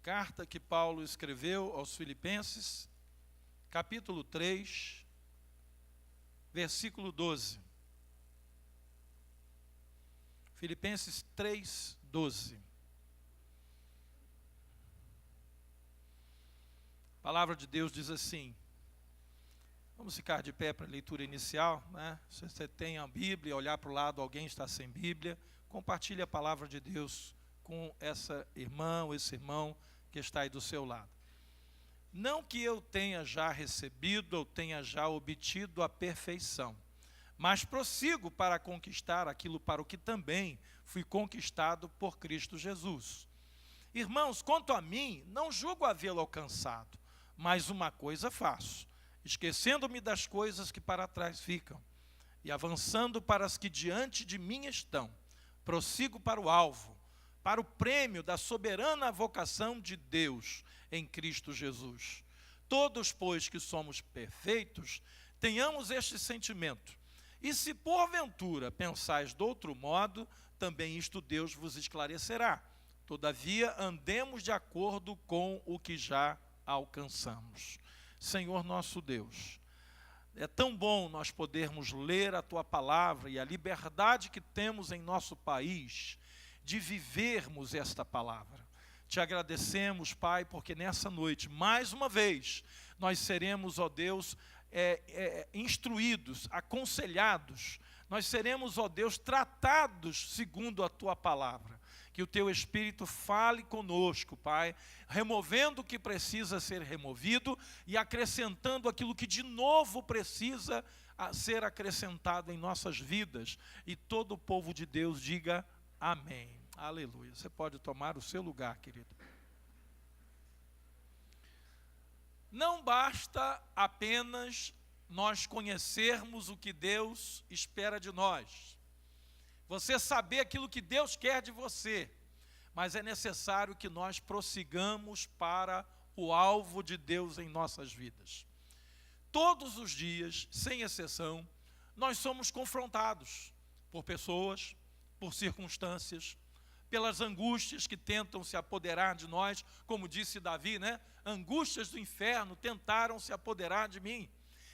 Carta que Paulo escreveu aos Filipenses, capítulo 3, versículo 12. Filipenses 3, 12. A palavra de Deus diz assim. Vamos ficar de pé para a leitura inicial, né? Se você tem a Bíblia, olhar para o lado, alguém está sem Bíblia, compartilhe a palavra de Deus com essa irmã ou esse irmão que está aí do seu lado. Não que eu tenha já recebido ou tenha já obtido a perfeição, mas prossigo para conquistar aquilo para o que também fui conquistado por Cristo Jesus. Irmãos, quanto a mim, não julgo havê-lo alcançado, mas uma coisa faço, esquecendo-me das coisas que para trás ficam, e avançando para as que diante de mim estão, prossigo para o alvo, para o prêmio da soberana vocação de Deus em Cristo Jesus. Todos, pois, que somos perfeitos, tenhamos este sentimento. E se porventura pensais de outro modo, também isto Deus vos esclarecerá. Todavia, andemos de acordo com o que já alcançamos. Senhor nosso Deus, é tão bom nós podermos ler a Tua palavra e a liberdade que temos em nosso país de vivermos esta palavra. Te agradecemos, Pai, porque nessa noite, mais uma vez, nós seremos, ó Deus, instruídos, aconselhados, nós seremos, ó Deus, tratados segundo a Tua palavra. Que o Teu Espírito fale conosco, Pai, removendo o que precisa ser removido e acrescentando aquilo que de novo precisa ser acrescentado em nossas vidas. E todo o povo de Deus diga amém. Aleluia. Você pode tomar o seu lugar, querido. Não basta apenas nós conhecermos o que Deus espera de nós. Você saber aquilo que Deus quer de você, mas é necessário que nós prossigamos para o alvo de Deus em nossas vidas. Todos os dias, sem exceção, nós somos confrontados por pessoas, por circunstâncias, pelas angústias que tentam se apoderar de nós, como disse Davi, né? Angústias do inferno tentaram se apoderar de mim,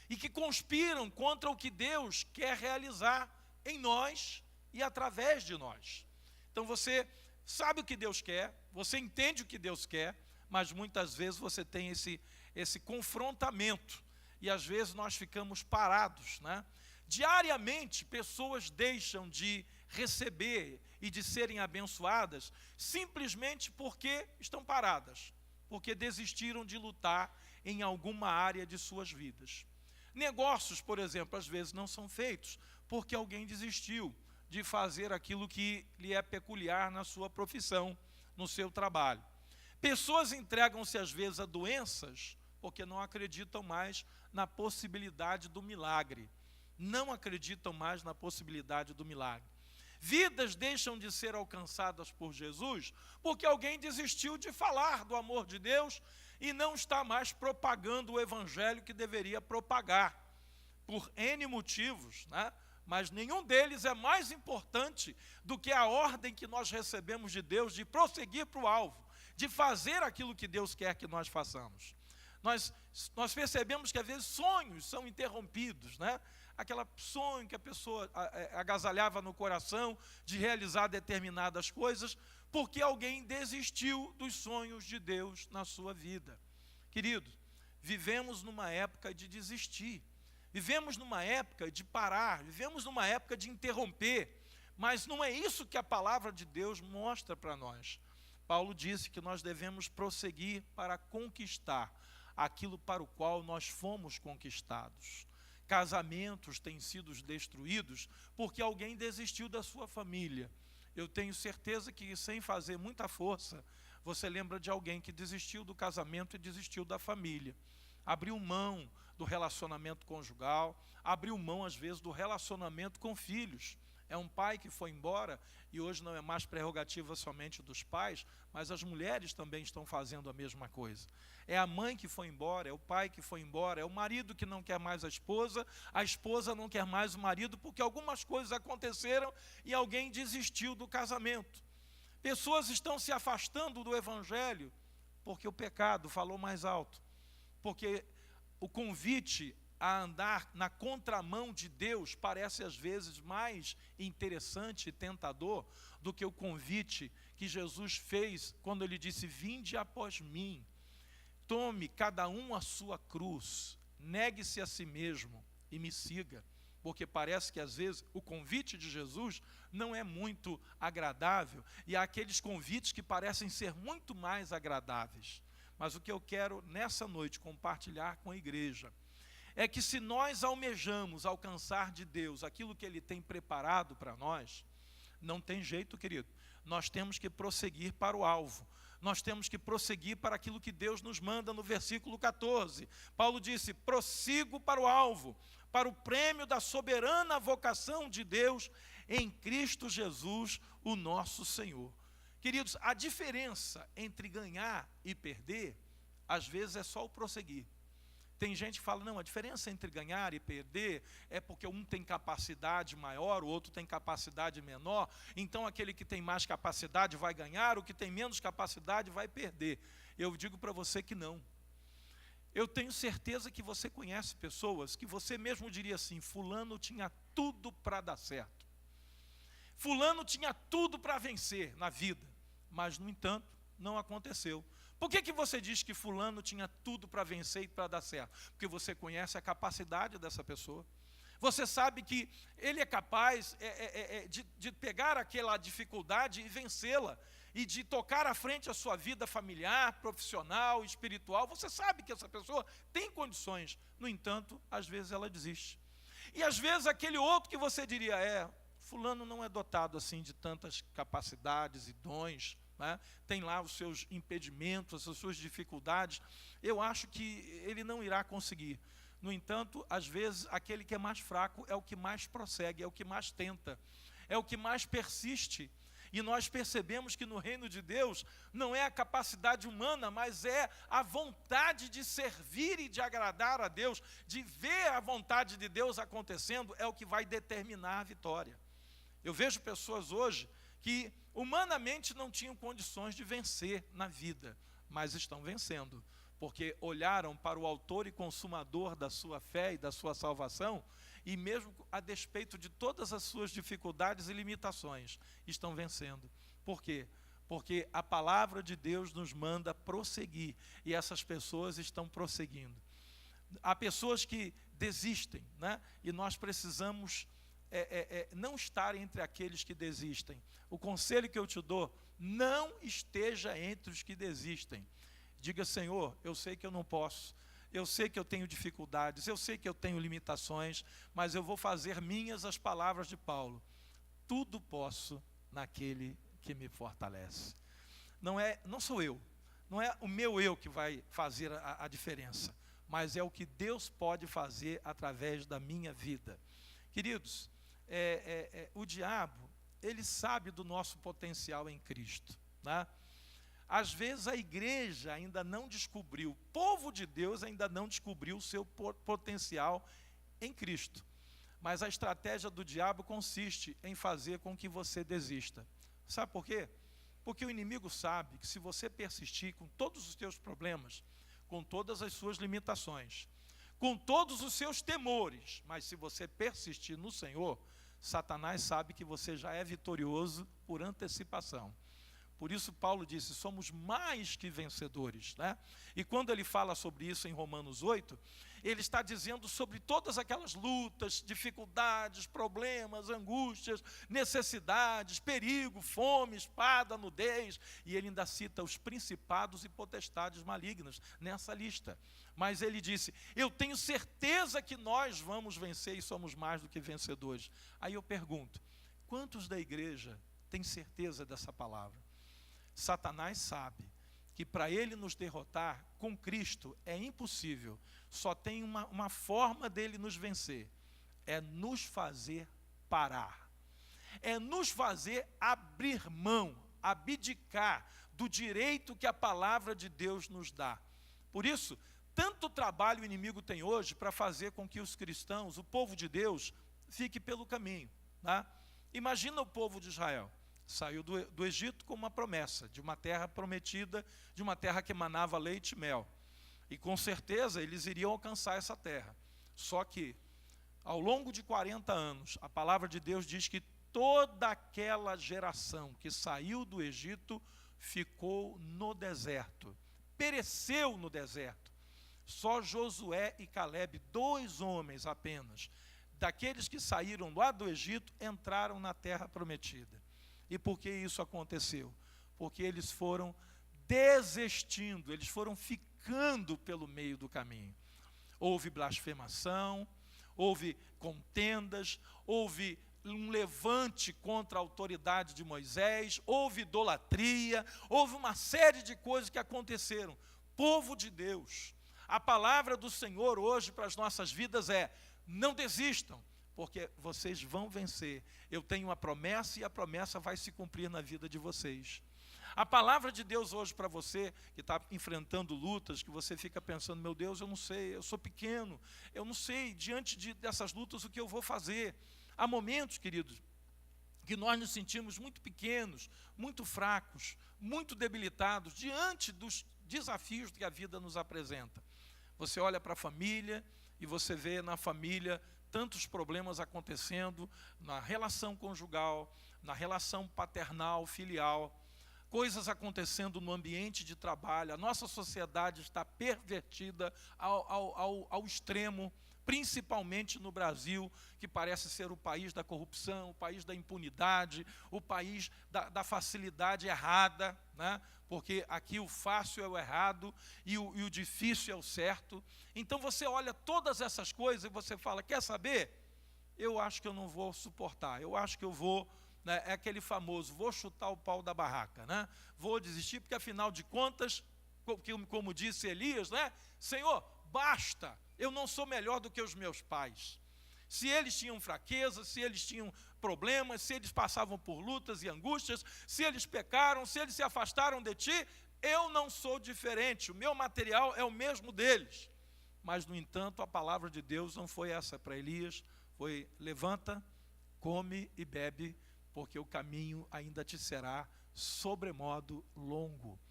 e que conspiram contra o que Deus quer realizar em nós e através de nós. Então você sabe o que Deus quer, você entende o que Deus quer, mas muitas vezes você tem esse confrontamento, e às vezes nós ficamos parados, né? Diariamente pessoas deixam de receber e de serem abençoadas simplesmente porque estão paradas, porque desistiram de lutar em alguma área de suas vidas. Negócios, por exemplo, às vezes não são feitos porque alguém desistiu de fazer aquilo que lhe é peculiar na sua profissão, no seu trabalho. Pessoas entregam-se às vezes a doenças porque não acreditam mais na possibilidade do milagre. Não acreditam mais na possibilidade do milagre. Vidas deixam de ser alcançadas por Jesus porque alguém desistiu de falar do amor de Deus e não está mais propagando o evangelho que deveria propagar, por N motivos, né? Mas nenhum deles é mais importante do que a ordem que nós recebemos de Deus de prosseguir para o alvo, de fazer aquilo que Deus quer que nós façamos. Nós percebemos que às vezes sonhos são interrompidos, né? Aquele sonho que a pessoa agasalhava no coração de realizar determinadas coisas, porque alguém desistiu dos sonhos de Deus na sua vida. Querido, vivemos numa época de desistir, vivemos numa época de parar, vivemos numa época de interromper, mas não é isso que a palavra de Deus mostra para nós. Paulo disse que nós devemos prosseguir para conquistar aquilo para o qual nós fomos conquistados. Casamentos têm sido destruídos porque alguém desistiu da sua família. Eu tenho certeza que, sem fazer muita força, você lembra de alguém que desistiu do casamento e desistiu da família. Abriu mão do relacionamento conjugal, abriu mão às vezes do relacionamento com filhos. É um pai que foi embora, e hoje não é mais prerrogativa somente dos pais, mas as mulheres também estão fazendo a mesma coisa. É a mãe que foi embora, é o pai que foi embora, é o marido que não quer mais a esposa não quer mais o marido, porque algumas coisas aconteceram e alguém desistiu do casamento. Pessoas estão se afastando do evangelho Porque o pecado falou mais alto. Porque o convite a andar na contramão de Deus parece às vezes mais interessante e tentador do que o convite que Jesus fez quando ele disse: vinde após mim, tome cada um a sua cruz, negue-se a si mesmo e me siga. Porque parece que às vezes o convite de Jesus não é muito agradável, e há aqueles convites que parecem ser muito mais agradáveis. Mas o que eu quero nessa noite compartilhar com a igreja é que, se nós almejamos alcançar de Deus aquilo que Ele tem preparado para nós, não tem jeito, querido. Nós temos que prosseguir para o alvo. Nós temos que prosseguir para aquilo que Deus nos manda no versículo 14. Paulo disse: prossigo para o alvo, para o prêmio da soberana vocação de Deus em Cristo Jesus, o nosso Senhor. Queridos, a diferença entre ganhar e perder, às vezes é só o prosseguir. Tem gente que fala: não, a diferença entre ganhar e perder é porque um tem capacidade maior, o outro tem capacidade menor, então aquele que tem mais capacidade vai ganhar, o que tem menos capacidade vai perder. Eu digo para você que não. Eu tenho certeza que você conhece pessoas que você mesmo diria assim: fulano tinha tudo para dar certo. Fulano tinha tudo para vencer na vida, mas no entanto não aconteceu. Por que você diz que fulano tinha tudo para vencer e para dar certo? Porque você conhece a capacidade dessa pessoa. Você sabe que ele é capaz de pegar aquela dificuldade e vencê-la, e de tocar à frente a sua vida familiar, profissional, espiritual. Você sabe que essa pessoa tem condições, no entanto, às vezes ela desiste. E às vezes aquele outro que você diria: fulano não é dotado assim de tantas capacidades e dons, né? Tem lá os seus impedimentos, as suas dificuldades, eu acho que ele não irá conseguir. No entanto, às vezes aquele que é mais fraco é o que mais prossegue, é o que mais tenta, é o que mais persiste. E nós percebemos que no reino de Deus não é a capacidade humana, mas é a vontade de servir e de agradar a Deus, de ver a vontade de Deus acontecendo, é o que vai determinar a vitória. Eu vejo pessoas hoje que humanamente não tinham condições de vencer na vida, mas estão vencendo, porque olharam para o autor e consumador da sua fé e da sua salvação, e mesmo a despeito de todas as suas dificuldades e limitações, estão vencendo. Por quê? Porque a palavra de Deus nos manda prosseguir, e essas pessoas estão prosseguindo. Há pessoas que desistem, né? E nós precisamos não estar entre aqueles que desistem. O conselho que eu te dou: não esteja entre os que desistem. Diga: Senhor, eu sei que eu não posso, eu sei que eu tenho dificuldades, eu sei que eu tenho limitações, mas eu vou fazer minhas as palavras de Paulo: tudo posso naquele que me fortalece. Não sou eu, não é o meu eu que vai fazer a diferença, mas é o que Deus pode fazer através da minha vida. Queridos, o diabo, ele sabe do nosso potencial em Cristo, né? Às vezes a igreja ainda não descobriu, o povo de Deus ainda não descobriu o seu potencial em Cristo. Mas a estratégia do diabo consiste em fazer com que você desista. Sabe por quê? Porque o inimigo sabe que se você persistir com todos os seus problemas, com todas as suas limitações, com todos os seus temores, mas se você persistir no Senhor, Satanás sabe que você já é vitorioso por antecipação. Por isso Paulo disse: somos mais que vencedores, né? E quando ele fala sobre isso em Romanos 8, ele está dizendo sobre todas aquelas lutas, dificuldades, problemas, angústias, necessidades, perigo, fome, espada, nudez, e ele ainda cita os principados e potestades malignas nessa lista. Mas ele disse: eu tenho certeza que nós vamos vencer e somos mais do que vencedores. Aí eu pergunto: quantos da igreja têm certeza dessa palavra? Satanás sabe que para ele nos derrotar com Cristo é impossível. Só tem uma forma dele nos vencer: é nos fazer parar, é nos fazer abrir mão, abdicar do direito que a palavra de Deus nos dá. Por isso, tanto trabalho o inimigo tem hoje para fazer com que os cristãos, o povo de Deus, fique pelo caminho, né? Imagina o povo de Israel. Saiu do Egito com uma promessa, de uma terra prometida, de uma terra que emanava leite e mel. E com certeza eles iriam alcançar essa terra. Só que, ao longo de 40 anos, a palavra de Deus diz que toda aquela geração que saiu do Egito ficou no deserto, pereceu no deserto. Só Josué e Calebe, 2 homens apenas, daqueles que saíram lá do Egito, entraram na terra prometida. E por que isso aconteceu? Porque eles foram desistindo, eles foram ficando pelo meio do caminho. Houve blasfemação, houve contendas, houve um levante contra a autoridade de Moisés, houve idolatria, houve uma série de coisas que aconteceram. Povo de Deus, a palavra do Senhor hoje para as nossas vidas é: não desistam, porque vocês vão vencer. Eu tenho uma promessa e a promessa vai se cumprir na vida de vocês. A palavra de Deus hoje para você, que está enfrentando lutas, que você fica pensando, meu Deus, eu não sei, eu sou pequeno, eu não sei, diante dessas lutas, o que eu vou fazer. Há momentos, queridos, que nós nos sentimos muito pequenos, muito fracos, muito debilitados, diante dos desafios que a vida nos apresenta. Você olha para a família e você vê na família tantos problemas acontecendo, na relação conjugal, na relação paternal, filial, coisas acontecendo no ambiente de trabalho. A nossa sociedade está pervertida ao extremo, principalmente no Brasil, que parece ser o país da corrupção, o país da impunidade, o país da facilidade errada, né? Porque aqui o fácil é o errado e o difícil é o certo. Então você olha todas essas coisas e você fala, quer saber? Eu acho que eu não vou suportar, eu acho que eu vou... Né, é aquele famoso, vou chutar o pau da barraca, né? Vou desistir, porque afinal de contas, como disse Elias, né? Senhor, basta, eu não sou melhor do que os meus pais. Se eles tinham fraquezas, se eles tinham problemas, se eles passavam por lutas e angústias, se eles pecaram, se eles se afastaram de ti, eu não sou diferente, o meu material é o mesmo deles. Mas, no entanto, a palavra de Deus não foi essa para Elias, foi: levanta, come e bebe, porque o caminho ainda te será sobremodo longo.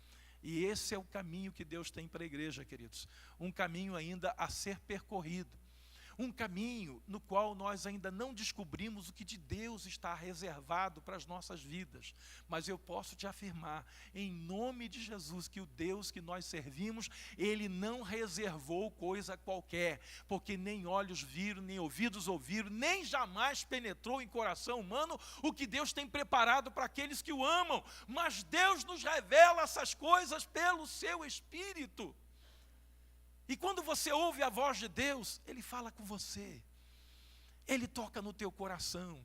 E esse é o caminho que Deus tem para a igreja, queridos. Um caminho ainda a ser percorrido. Um caminho no qual nós ainda não descobrimos o que de Deus está reservado para as nossas vidas. Mas eu posso te afirmar, em nome de Jesus, que o Deus que nós servimos, Ele não reservou coisa qualquer, porque nem olhos viram, nem ouvidos ouviram, nem jamais penetrou em coração humano o que Deus tem preparado para aqueles que o amam. Mas Deus nos revela essas coisas pelo seu Espírito. E quando você ouve a voz de Deus, Ele fala com você, Ele toca no teu coração,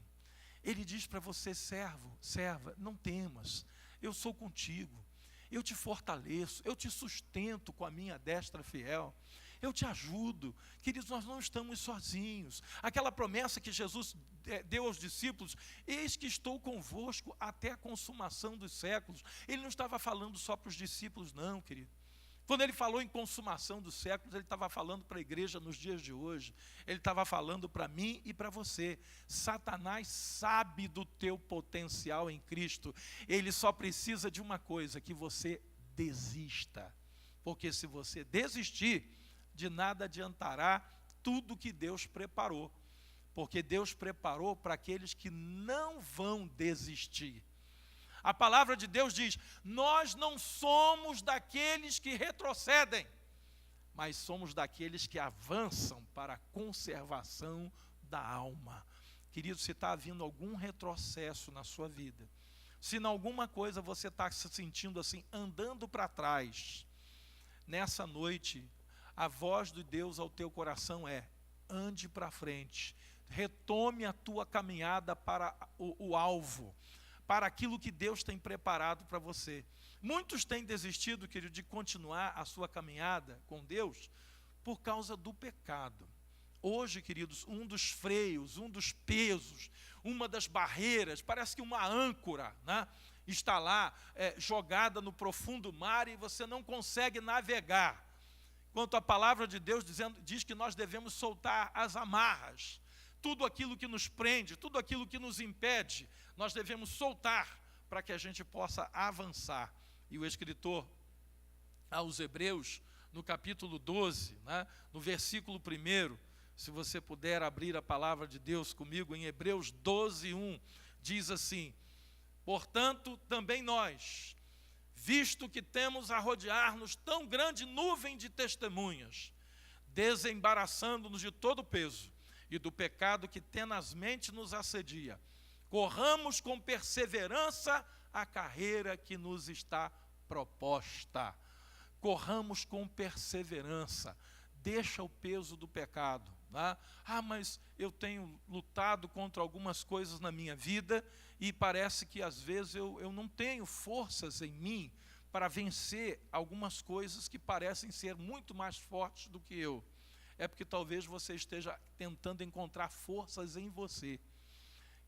Ele diz para você: servo, serva, não temas, eu sou contigo, eu te fortaleço, eu te sustento com a minha destra fiel, eu te ajudo. Queridos, nós não estamos sozinhos. Aquela promessa que Jesus deu aos discípulos, eis que estou convosco até a consumação dos séculos. Ele não estava falando só para os discípulos, não, querido. Quando ele falou em consumação dos séculos, ele estava falando para a igreja nos dias de hoje. Ele estava falando para mim e para você. Satanás sabe do teu potencial em Cristo. Ele só precisa de uma coisa: que você desista. Porque se você desistir, de nada adiantará tudo que Deus preparou. Porque Deus preparou para aqueles que não vão desistir. A palavra de Deus diz: nós não somos daqueles que retrocedem, mas somos daqueles que avançam para a conservação da alma. Querido, se está havendo algum retrocesso na sua vida, se em alguma coisa você está se sentindo assim, andando para trás, nessa noite, a voz de Deus ao teu coração é: ande para frente, retome a tua caminhada para o alvo, para aquilo que Deus tem preparado para você. Muitos têm desistido, querido, de continuar a sua caminhada com Deus por causa do pecado. Hoje, queridos, um dos freios, um dos pesos, uma das barreiras, parece que uma âncora, né, está lá jogada no profundo mar e você não consegue navegar. Quanto a palavra de Deus diz que nós devemos soltar as amarras. Tudo aquilo que nos prende, tudo aquilo que nos impede, nós devemos soltar, para que a gente possa avançar. E o escritor aos Hebreus, no capítulo 12, né, no versículo 1, se você puder abrir a palavra de Deus comigo, em Hebreus 12, 1, diz assim: portanto, também nós, visto que temos a rodear-nos tão grande nuvem de testemunhas, desembaraçando-nos de todo o peso e do pecado que tenazmente nos assedia, corramos com perseverança a carreira que nos está proposta. Corramos com perseverança. Deixa o peso do pecado. Né? Mas eu tenho lutado contra algumas coisas na minha vida e parece que às vezes eu não tenho forças em mim para vencer algumas coisas que parecem ser muito mais fortes do que eu. É porque talvez você esteja tentando encontrar forças em você,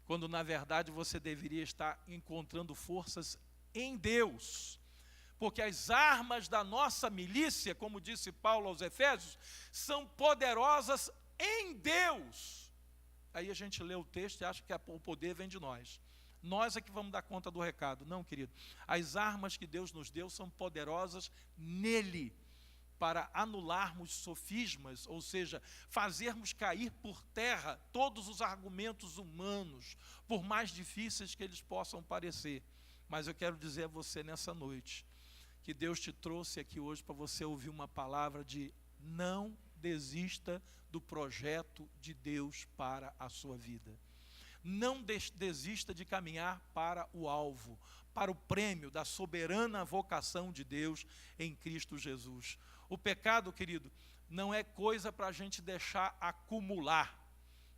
quando na verdade você deveria estar encontrando forças em Deus. Porque as armas da nossa milícia, como disse Paulo aos Efésios, são poderosas em Deus. Aí a gente lê o texto e acha que o poder vem de nós. Nós é que vamos dar conta do recado. Não, querido. As armas que Deus nos deu são poderosas nele, para anularmos sofismas, ou seja, fazermos cair por terra todos os argumentos humanos, por mais difíceis que eles possam parecer. Mas eu quero dizer a você nessa noite, que Deus te trouxe aqui hoje para você ouvir uma palavra de não desista do projeto de Deus para a sua vida. Não desista de caminhar para o alvo, para o prêmio da soberana vocação de Deus em Cristo Jesus. O pecado, querido, não é coisa para a gente deixar acumular.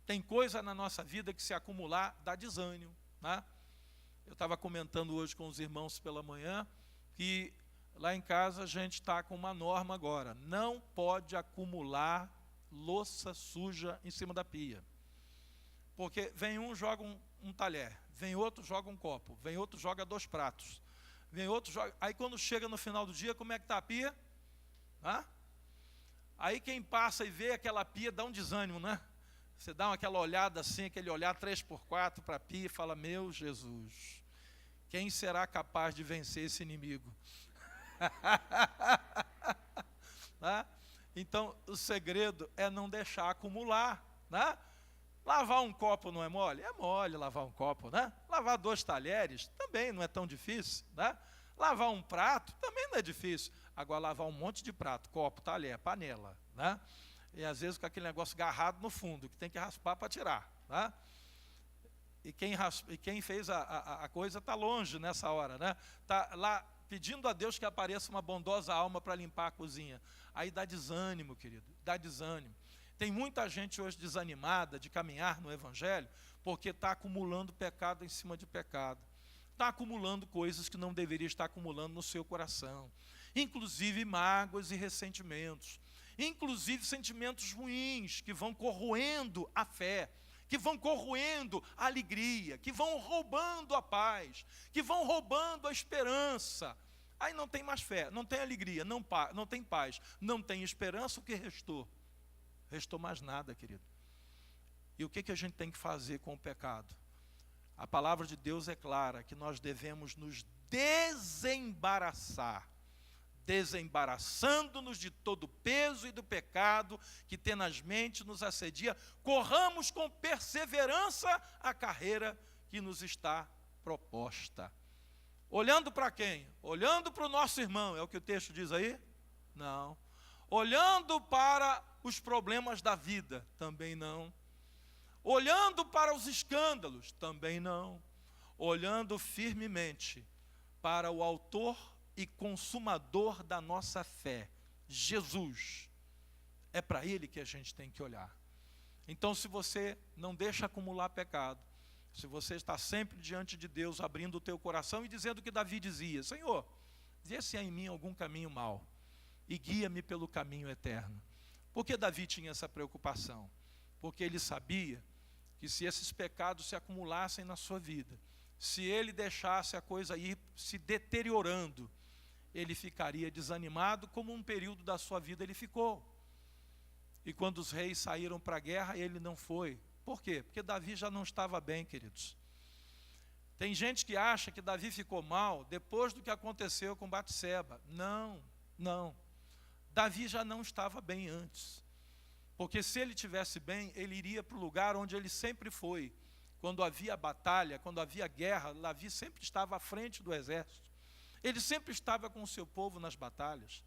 Tem coisa na nossa vida que se acumular dá desânimo, né? Eu estava comentando hoje com os irmãos pela manhã que lá em casa a gente está com uma norma agora: não pode acumular louça suja em cima da pia. Porque vem um, joga um talher, vem outro, joga um copo, vem outro, joga 2 pratos, vem outro, joga... Aí quando chega no final do dia, como é que está a pia? Aí quem passa e vê aquela pia dá um desânimo, né? Você dá aquela olhada assim, aquele olhar 3x4 para a pia e fala: meu Jesus, quem será capaz de vencer esse inimigo? Então o segredo é não deixar acumular, né? Lavar um copo não é mole? É mole lavar um copo, né? Lavar 2 talheres também não é tão difícil, né? Lavar um prato também não é difícil. Agora, lavar um monte de prato, copo, talher, panela, né? E às vezes com aquele negócio agarrado no fundo, que tem que raspar para tirar, né? E quem fez a coisa está longe nessa hora, né? Está lá pedindo a Deus que apareça uma bondosa alma para limpar a cozinha. Aí dá desânimo, querido, dá desânimo. Tem muita gente hoje desanimada de caminhar no Evangelho, porque está acumulando pecado em cima de pecado. Está acumulando coisas que não deveria estar acumulando no seu coração. Inclusive mágoas e ressentimentos. Inclusive sentimentos ruins que vão corroendo a fé, que vão corroendo a alegria, que vão roubando a paz, que vão roubando a esperança. Aí não tem mais fé, não tem alegria, não tem paz, não tem esperança. O que restou? Restou mais nada, querido. E o que a gente tem que fazer com o pecado? A palavra de Deus é clara, que nós devemos nos desembaraçar, desembaraçando-nos de todo o peso e do pecado que tenazmente nos assedia, corramos com perseverança a carreira que nos está proposta. Olhando para quem? Olhando para o nosso irmão, é o que o texto diz aí? Não. Olhando para os problemas da vida, também não. Olhando para os escândalos, também não. Olhando firmemente para o autor e consumador da nossa fé, Jesus. É para Ele que a gente tem que olhar. Então, se você não deixa acumular pecado, se você está sempre diante de Deus, abrindo o teu coração e dizendo o que Davi dizia: Senhor, vê se há em mim algum caminho mau e guia-me pelo caminho eterno. Por que Davi tinha essa preocupação? Porque ele sabia que se esses pecados se acumulassem na sua vida, se ele deixasse a coisa ir se deteriorando, ele ficaria desanimado, como um período da sua vida ele ficou. E quando os reis saíram para a guerra, ele não foi. Por quê? Porque Davi já não estava bem, queridos. Tem gente que acha que Davi ficou mal depois do que aconteceu com Batseba. Não, não. Davi já não estava bem antes. Porque se ele estivesse bem, ele iria para o lugar onde ele sempre foi. Quando havia batalha, quando havia guerra, Davi sempre estava à frente do exército. Ele sempre estava com o seu povo nas batalhas.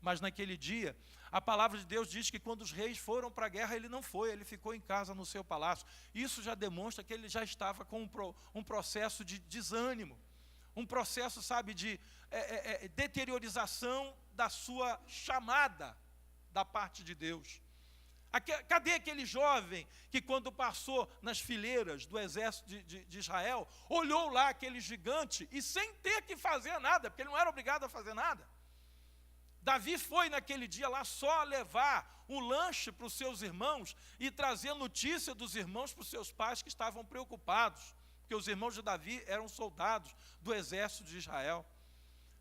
Mas naquele dia, a palavra de Deus diz que quando os reis foram para a guerra, ele não foi, ele ficou em casa no seu palácio. Isso já demonstra que ele já estava com um processo de desânimo, um processo, sabe, de deteriorização da sua chamada da parte de Deus. Cadê aquele jovem que quando passou nas fileiras do exército de Israel, olhou lá aquele gigante e sem ter que fazer nada, porque ele não era obrigado a fazer nada. Davi foi naquele dia lá só levar um lanche para os seus irmãos e trazer notícia dos irmãos para os seus pais que estavam preocupados, porque os irmãos de Davi eram soldados do exército de Israel.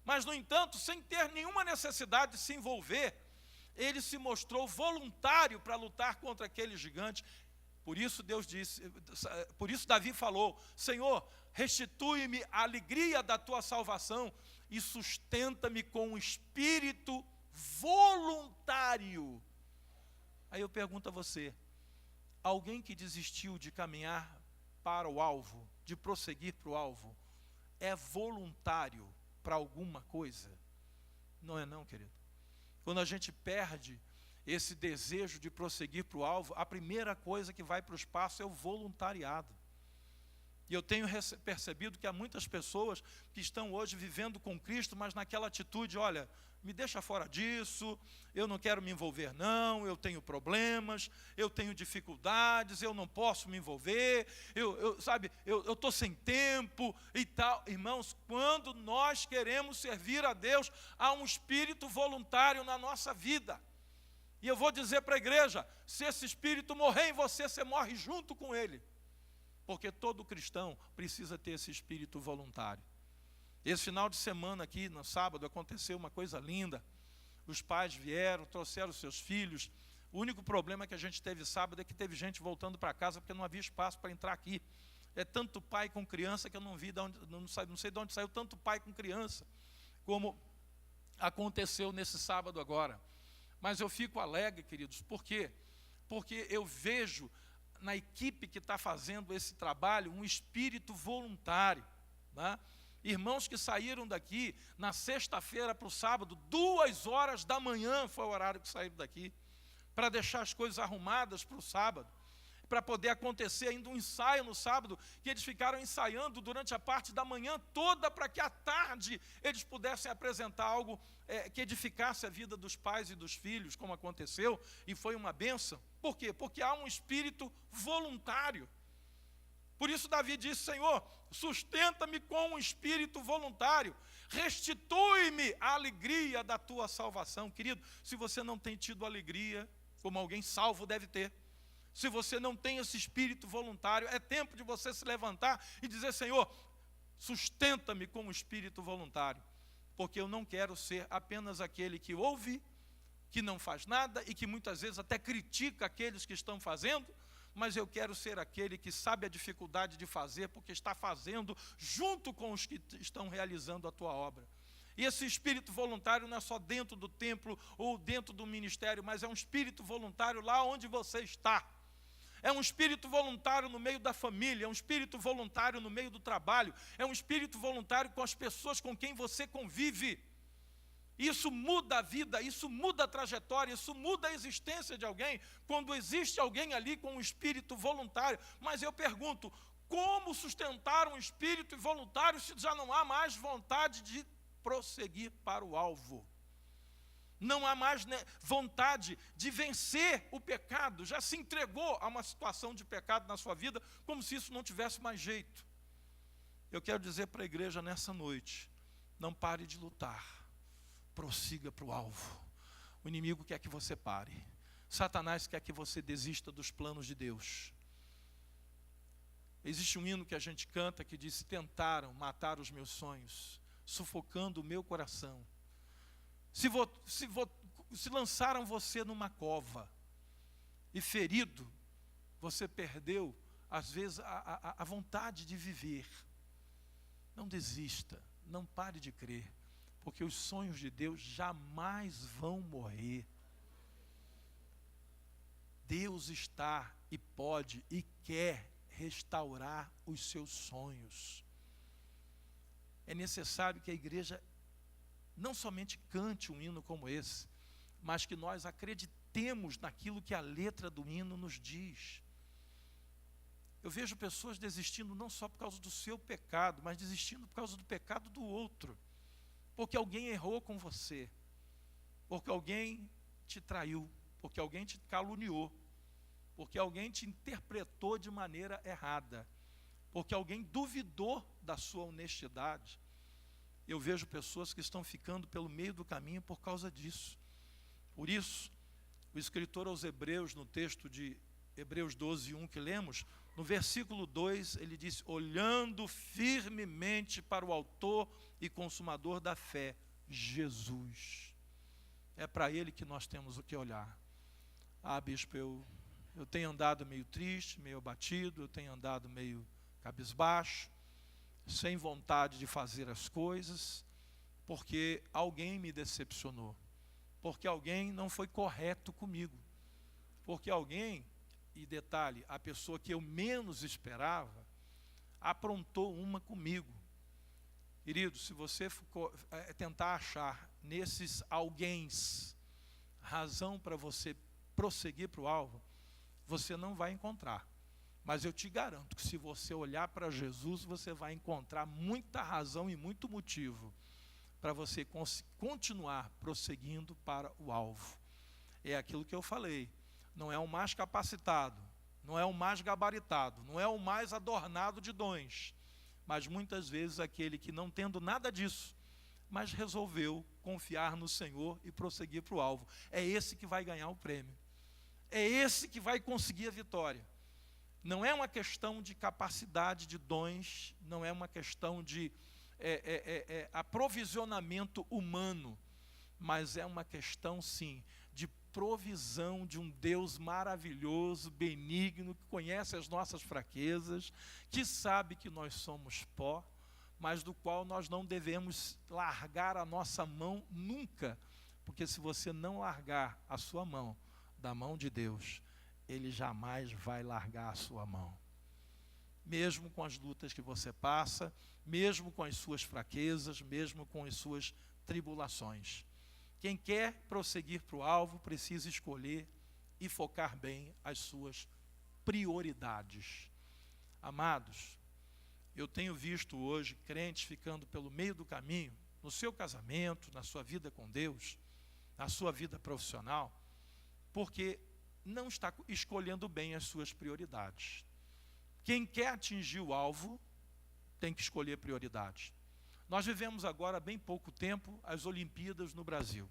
Mas, no entanto, sem ter nenhuma necessidade de se envolver, ele se mostrou voluntário para lutar contra aquele gigante. Por isso Deus disse, por isso Davi falou: Senhor, restitui-me a alegria da tua salvação e sustenta-me com um espírito voluntário. Aí eu pergunto a você, alguém que desistiu de caminhar para o alvo, de prosseguir para o alvo, é voluntário para alguma coisa? Não é não, querido. Quando a gente perde esse desejo de prosseguir para o alvo, a primeira coisa que vai para o espaço é o voluntariado. E eu tenho percebido que há muitas pessoas que estão hoje vivendo com Cristo, mas naquela atitude: olha, me deixa fora disso, eu não quero me envolver não, eu tenho problemas, eu tenho dificuldades, eu não posso me envolver, eu estou sem tempo e tal. Irmãos, quando nós queremos servir a Deus, há um espírito voluntário na nossa vida. E eu vou dizer para a igreja, se esse espírito morrer em você, você morre junto com ele. Porque todo cristão precisa ter esse espírito voluntário. Esse final de semana aqui, no sábado, aconteceu uma coisa linda. Os pais vieram, trouxeram seus filhos. O único problema que a gente teve sábado é que teve gente voltando para casa porque não havia espaço para entrar aqui. É tanto pai com criança que eu não vi, não sei de onde saiu tanto pai com criança, como aconteceu nesse sábado agora. Mas eu fico alegre, queridos, por quê? Porque eu vejo na equipe que está fazendo esse trabalho um espírito voluntário, né? Irmãos que saíram daqui na sexta-feira para o sábado, 2h da manhã foi o horário que saíram daqui, para deixar as coisas arrumadas para o sábado, para poder acontecer ainda um ensaio no sábado, que eles ficaram ensaiando durante a parte da manhã toda, para que à tarde eles pudessem apresentar algo que edificasse a vida dos pais e dos filhos, como aconteceu, e foi uma bênção. Por quê? Porque há um espírito voluntário. Por isso Davi disse: Senhor, sustenta-me com um espírito voluntário, restitui-me a alegria da tua salvação. Querido, se você não tem tido alegria, como alguém salvo deve ter, se você não tem esse espírito voluntário, é tempo de você se levantar e dizer: Senhor, sustenta-me com um espírito voluntário, porque eu não quero ser apenas aquele que ouve, que não faz nada e que muitas vezes até critica aqueles que estão fazendo, mas eu quero ser aquele que sabe a dificuldade de fazer, porque está fazendo junto com os que estão realizando a tua obra. E esse espírito voluntário não é só dentro do templo ou dentro do ministério, mas é um espírito voluntário lá onde você está. É um espírito voluntário no meio da família, é um espírito voluntário no meio do trabalho, é um espírito voluntário com as pessoas com quem você convive. Isso muda a vida, isso muda a trajetória, isso muda a existência de alguém, quando existe alguém ali com um espírito voluntário. Mas eu pergunto, como sustentar um espírito voluntário se já não há mais vontade de prosseguir para o alvo? Não há mais vontade de vencer o pecado, já se entregou a uma situação de pecado na sua vida, como se isso não tivesse mais jeito. Eu quero dizer para a igreja nessa noite: não pare de lutar, prossiga para o alvo. O inimigo quer que você pare, Satanás quer que você desista dos planos de Deus. Existe um hino que a gente canta que diz: tentaram matar os meus sonhos, sufocando o meu coração. Se lançaram você numa cova e ferido, você perdeu, às vezes, a vontade de viver. Não desista, não pare de crer, porque os sonhos de Deus jamais vão morrer. Deus está e pode e quer restaurar os seus sonhos. É necessário que a igreja não somente cante um hino como esse, mas que nós acreditemos naquilo que a letra do hino nos diz. Eu vejo pessoas desistindo não só por causa do seu pecado, mas desistindo por causa do pecado do outro. Porque alguém errou com você, porque alguém te traiu, porque alguém te caluniou, porque alguém te interpretou de maneira errada, porque alguém duvidou da sua honestidade. Eu vejo pessoas que estão ficando pelo meio do caminho por causa disso. Por isso, o escritor aos Hebreus, no texto de Hebreus 12:1 que lemos, no versículo 2, ele diz: olhando firmemente para o autor e consumador da fé, Jesus. É para ele que nós temos o que olhar. Ah, bispo, eu tenho andado meio triste, meio abatido, eu tenho andado meio cabisbaixo, sem vontade de fazer as coisas, porque alguém me decepcionou, porque alguém não foi correto comigo, porque alguém, e detalhe, a pessoa que eu menos esperava, aprontou uma comigo. Querido, se você tentar achar nesses alguéms razão para você prosseguir para o alvo, você não vai encontrar. Mas eu te garanto que se você olhar para Jesus, você vai encontrar muita razão e muito motivo para você continuar prosseguindo para o alvo. É aquilo que eu falei, não é o mais capacitado, não é o mais gabaritado, não é o mais adornado de dons, mas muitas vezes aquele que não tendo nada disso, mas resolveu confiar no Senhor e prosseguir para o alvo. É esse que vai ganhar o prêmio. É esse que vai conseguir a vitória. Não é uma questão de capacidade de dons, não é uma questão de aprovisionamento humano, mas é uma questão, sim, de provisão de um Deus maravilhoso, benigno, que conhece as nossas fraquezas, que sabe que nós somos pó, mas do qual nós não devemos largar a nossa mão nunca, porque se você não largar a sua mão da mão de Deus, Ele jamais vai largar a sua mão. Mesmo com as lutas que você passa, mesmo com as suas fraquezas, mesmo com as suas tribulações. Quem quer prosseguir para o alvo precisa escolher e focar bem as suas prioridades. Amados, eu tenho visto hoje crentes ficando pelo meio do caminho, no seu casamento, na sua vida com Deus, na sua vida profissional, porque não está escolhendo bem as suas prioridades. Quem quer atingir o alvo tem que escolher prioridades. Nós vivemos agora há bem pouco tempo as Olimpíadas no Brasil.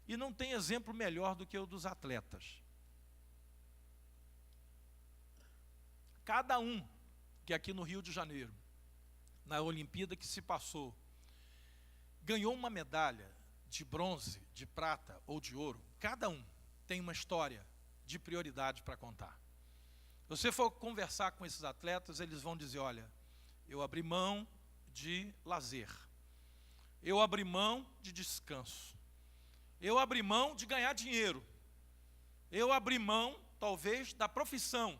E não tem exemplo melhor do que o dos atletas. Cada um que aqui no Rio de Janeiro, na Olimpíada que se passou, ganhou uma medalha de bronze, de prata ou de ouro, cada um tem uma história de prioridade para contar. Se você for conversar com esses atletas, eles vão dizer: olha, eu abri mão de lazer, eu abri mão de descanso, eu abri mão de ganhar dinheiro, eu abri mão, talvez, da profissão,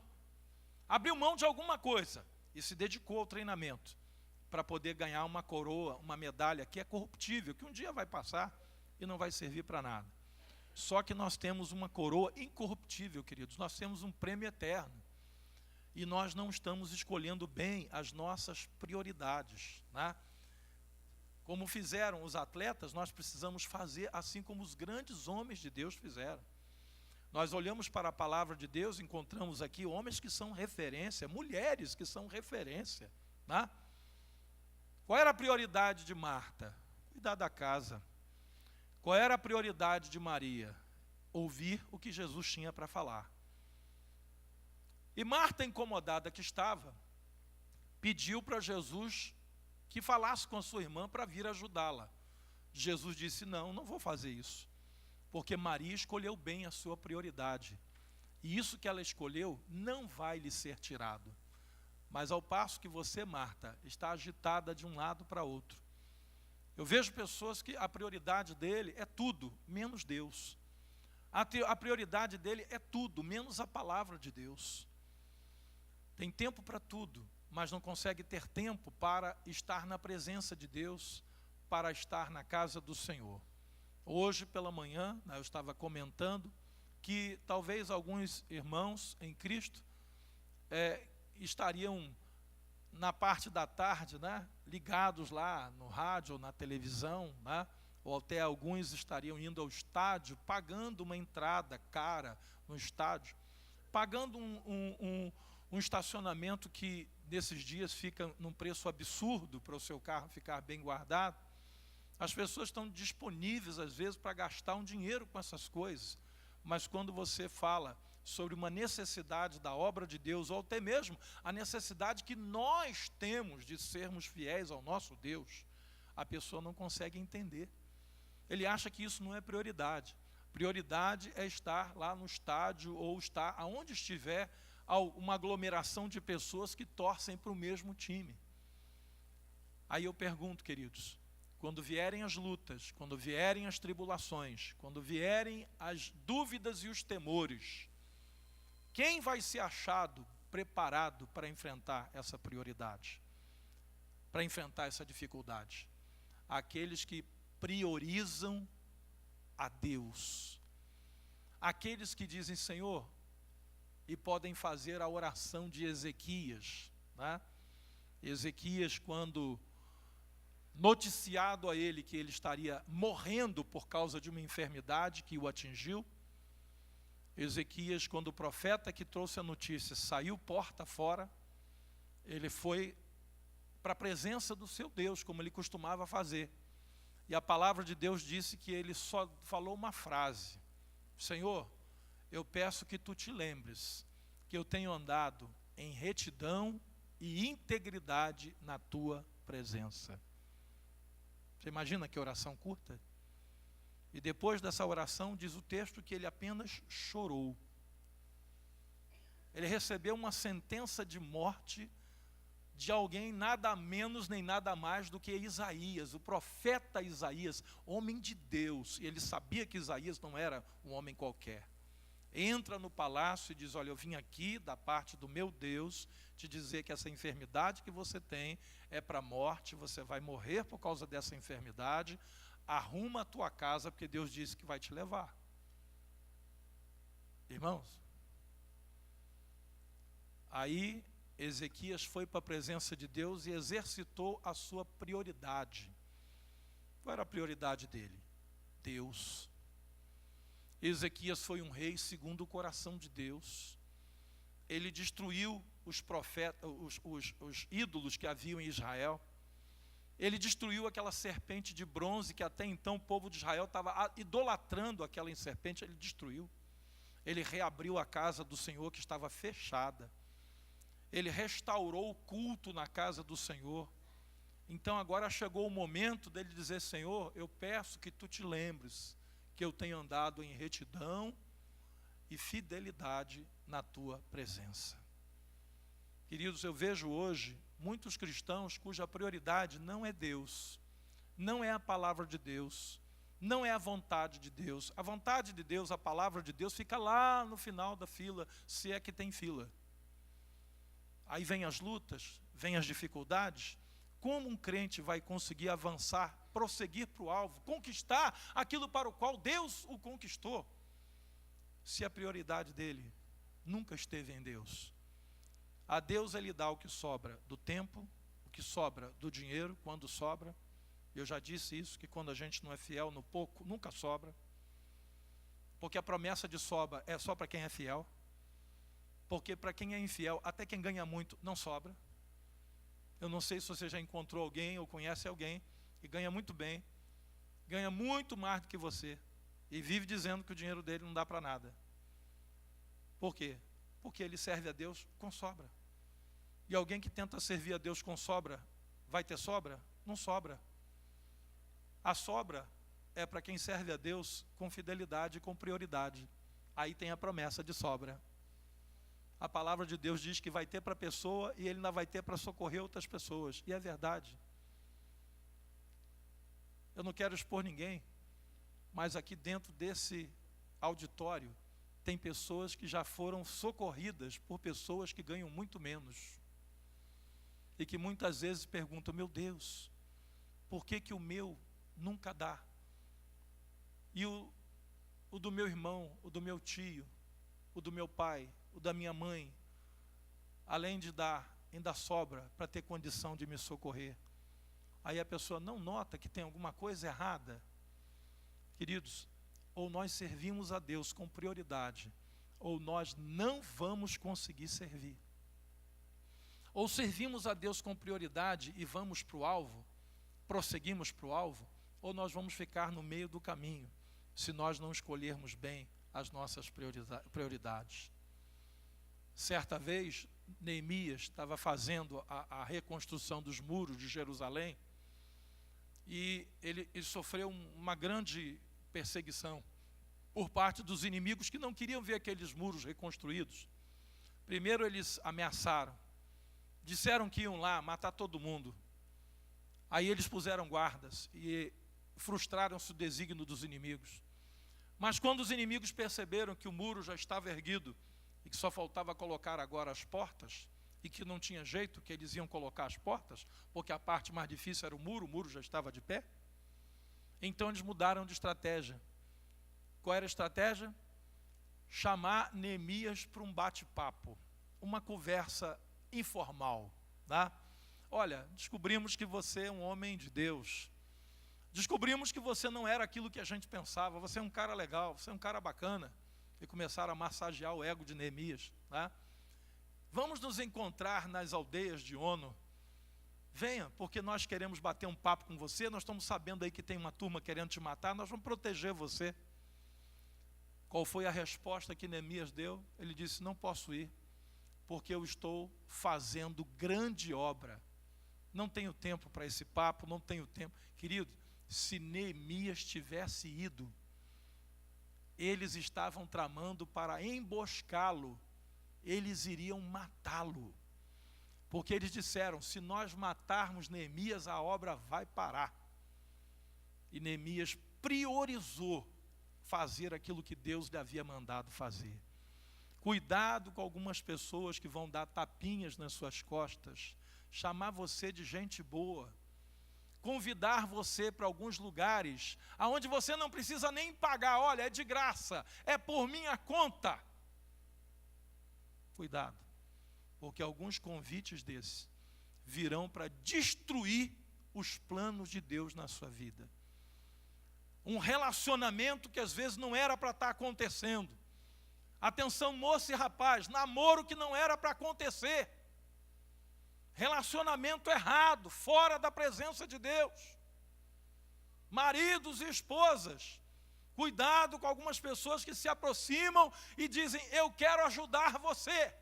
abriu mão de alguma coisa e se dedicou ao treinamento para poder ganhar uma coroa, uma medalha que é corruptível, que um dia vai passar e não vai servir para nada. Só que nós temos uma coroa incorruptível, queridos, nós temos um prêmio eterno. E nós não estamos escolhendo bem as nossas prioridades, né? Como fizeram os atletas, nós precisamos fazer assim como os grandes homens de Deus fizeram. Nós olhamos para a palavra de Deus, encontramos aqui homens que são referência, mulheres que são referência, né? Qual era a prioridade de Marta? Cuidar da casa. Qual era a prioridade de Maria? Ouvir o que Jesus tinha para falar. E Marta, incomodada que estava, pediu para Jesus que falasse com a sua irmã para vir ajudá-la. Jesus disse: não, não vou fazer isso, porque Maria escolheu bem a sua prioridade. E isso que ela escolheu não vai lhe ser tirado. Mas ao passo que você, Marta, está agitada de um lado para outro. Eu vejo pessoas que a prioridade dele é tudo, menos Deus. A prioridade dele é tudo, menos a palavra de Deus. Tem tempo para tudo, mas não consegue ter tempo para estar na presença de Deus, para estar na casa do Senhor. Hoje pela manhã, eu estava comentando que talvez alguns irmãos em Cristo estariam na parte da tarde, ligados lá no rádio ou na televisão, ou até alguns estariam indo ao estádio, pagando uma entrada cara no estádio, pagando um estacionamento que nesses dias fica num preço absurdo para o seu carro ficar bem guardado. As pessoas estão disponíveis às vezes para gastar um dinheiro com essas coisas, mas quando você fala sobre uma necessidade da obra de Deus, ou até mesmo a necessidade que nós temos de sermos fiéis ao nosso Deus, a pessoa não consegue entender. Ele acha que isso não é prioridade. Prioridade é estar lá no estádio ou estar aonde estiver uma aglomeração de pessoas que torcem para o mesmo time. Aí eu pergunto, queridos, quando vierem as lutas, quando vierem as tribulações, quando vierem as dúvidas e os temores, quem vai ser achado preparado para enfrentar essa prioridade? Para enfrentar essa dificuldade? Aqueles que priorizam a Deus. Aqueles que dizem, Senhor, e podem fazer a oração de Ezequias. Ezequias, quando noticiado a ele que ele estaria morrendo por causa de uma enfermidade que o atingiu, Ezequias, quando o profeta que trouxe a notícia saiu porta fora, ele foi para a presença do seu Deus, como ele costumava fazer. E a palavra de Deus disse que ele só falou uma frase: Senhor, eu peço que tu te lembres que eu tenho andado em retidão e integridade na tua presença. Você imagina que oração curta? E depois dessa oração, diz o texto que ele apenas chorou. Ele recebeu uma sentença de morte de alguém nada menos nem nada mais do que Isaías, o profeta Isaías, homem de Deus. E ele sabia que Isaías não era um homem qualquer. Entra no palácio e diz, olha, eu vim aqui da parte do meu Deus te dizer que essa enfermidade que você tem é para a morte, você vai morrer por causa dessa enfermidade, arruma a tua casa, porque Deus disse que vai te levar. Irmãos, aí Ezequias foi para a presença de Deus e exercitou a sua prioridade. Qual era a prioridade dele? Deus. Ezequias foi um rei segundo o coração de Deus. Ele destruiu os profetas, os ídolos que haviam em Israel. Ele destruiu aquela serpente de bronze que até então o povo de Israel estava idolatrando aquela serpente, ele destruiu. Ele reabriu a casa do Senhor que estava fechada. Ele restaurou o culto na casa do Senhor. Então agora chegou o momento dele dizer, Senhor, eu peço que tu te lembres que eu tenho andado em retidão e fidelidade na tua presença. Queridos, eu vejo hoje muitos cristãos cuja prioridade não é Deus, não é a palavra de Deus, não é a vontade de Deus. A vontade de Deus, a palavra de Deus fica lá no final da fila, se é que tem fila. Aí vem as lutas, vem as dificuldades. Como um crente vai conseguir avançar, prosseguir para o alvo, conquistar aquilo para o qual Deus o conquistou, se a prioridade dele nunca esteve em Deus? A Deus ele dá o que sobra do tempo, o que sobra do dinheiro, quando sobra. Eu já disse isso, que quando a gente não é fiel no pouco, nunca sobra. Porque a promessa de sobra é só para quem é fiel. Porque para quem é infiel, até quem ganha muito, não sobra. Eu não sei se você já encontrou alguém ou conhece alguém que ganha muito bem, ganha muito mais do que você, e vive dizendo que o dinheiro dele não dá para nada. Por quê? Porque ele serve a Deus com sobra. E alguém que tenta servir a Deus com sobra, vai ter sobra? Não sobra. A sobra é para quem serve a Deus com fidelidade e com prioridade. Aí tem a promessa de sobra. a palavra de Deus diz que vai ter para a pessoa e ele ainda vai ter para socorrer outras pessoas. E é verdade. Eu não quero expor ninguém, mas aqui dentro desse auditório tem pessoas que já foram socorridas por pessoas que ganham muito menos. E que muitas vezes perguntam, meu Deus, por que o meu nunca dá? E o do meu irmão, o do meu tio, o do meu pai, o da minha mãe, além de dar, ainda sobra para ter condição de me socorrer. Aí a pessoa não nota que tem alguma coisa errada. Queridos, ou nós servimos a Deus com prioridade, ou nós não vamos conseguir servir. Ou servimos a Deus com prioridade e vamos para o alvo, prosseguimos para o alvo, ou nós vamos ficar no meio do caminho, se nós não escolhermos bem as nossas prioridades. Certa vez, Neemias estava fazendo a reconstrução dos muros de Jerusalém, e ele sofreu uma grande perseguição por parte dos inimigos que não queriam ver aqueles muros reconstruídos. Primeiro eles ameaçaram, disseram que iam lá matar todo mundo. Aí eles puseram guardas e frustraram-se o desígnio dos inimigos. Mas quando os inimigos perceberam que o muro já estava erguido e que só faltava colocar agora as portas, e que não tinha jeito, que eles iam colocar as portas, porque a parte mais difícil era o muro já estava de pé, então eles mudaram de estratégia. Qual era a estratégia? Chamar Neemias para um bate-papo, uma conversa informal, tá? Olha, descobrimos que você é um homem de Deus, descobrimos que você não era aquilo que a gente pensava, você é um cara legal, você é um cara bacana, e começaram a massagear o ego de Neemias, tá? Vamos nos encontrar nas aldeias de Ono, venha, porque nós queremos bater um papo com você, nós estamos sabendo aí que tem uma turma querendo te matar, nós vamos proteger você. Qual foi a resposta que Neemias deu? Ele disse, não posso ir, porque eu estou fazendo grande obra, não tenho tempo para esse papo, não tenho tempo. Querido, se Neemias tivesse ido, eles estavam tramando para emboscá-lo, eles iriam matá-lo, porque eles disseram, se nós matarmos Neemias, a obra vai parar. E Neemias priorizou fazer aquilo que Deus lhe havia mandado fazer. Cuidado com algumas pessoas que vão dar tapinhas nas suas costas, chamar você de gente boa, convidar você para alguns lugares, aonde você não precisa nem pagar, olha, é de graça, é por minha conta. Cuidado, porque alguns convites desses virão para destruir os planos de Deus na sua vida. Um relacionamento que às vezes não era para estar acontecendo. Atenção, moça e rapaz, namoro que não era para acontecer. Relacionamento errado, fora da presença de Deus. Maridos e esposas, cuidado com algumas pessoas que se aproximam e dizem, eu quero ajudar você.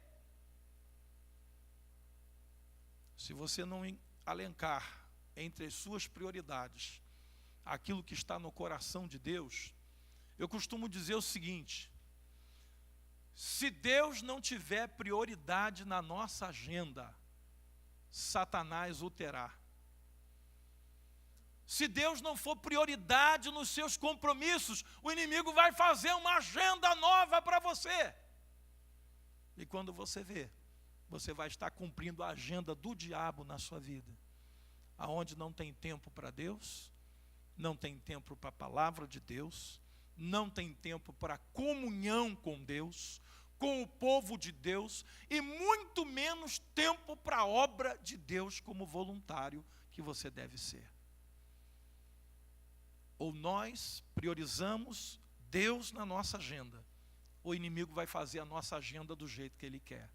Se você não alencar entre as suas prioridades aquilo que está no coração de Deus, eu costumo dizer o seguinte, se Deus não tiver prioridade na nossa agenda, Satanás o terá. Se Deus não for prioridade nos seus compromissos, o inimigo vai fazer uma agenda nova para você. E quando você vê, você vai estar cumprindo a agenda do diabo na sua vida. Aonde não tem tempo para Deus, não tem tempo para a palavra de Deus, não tem tempo para comunhão com Deus, com o povo de Deus, e muito menos tempo para a obra de Deus como voluntário que você deve ser. Ou nós priorizamos Deus na nossa agenda, ou o inimigo vai fazer a nossa agenda do jeito que ele quer.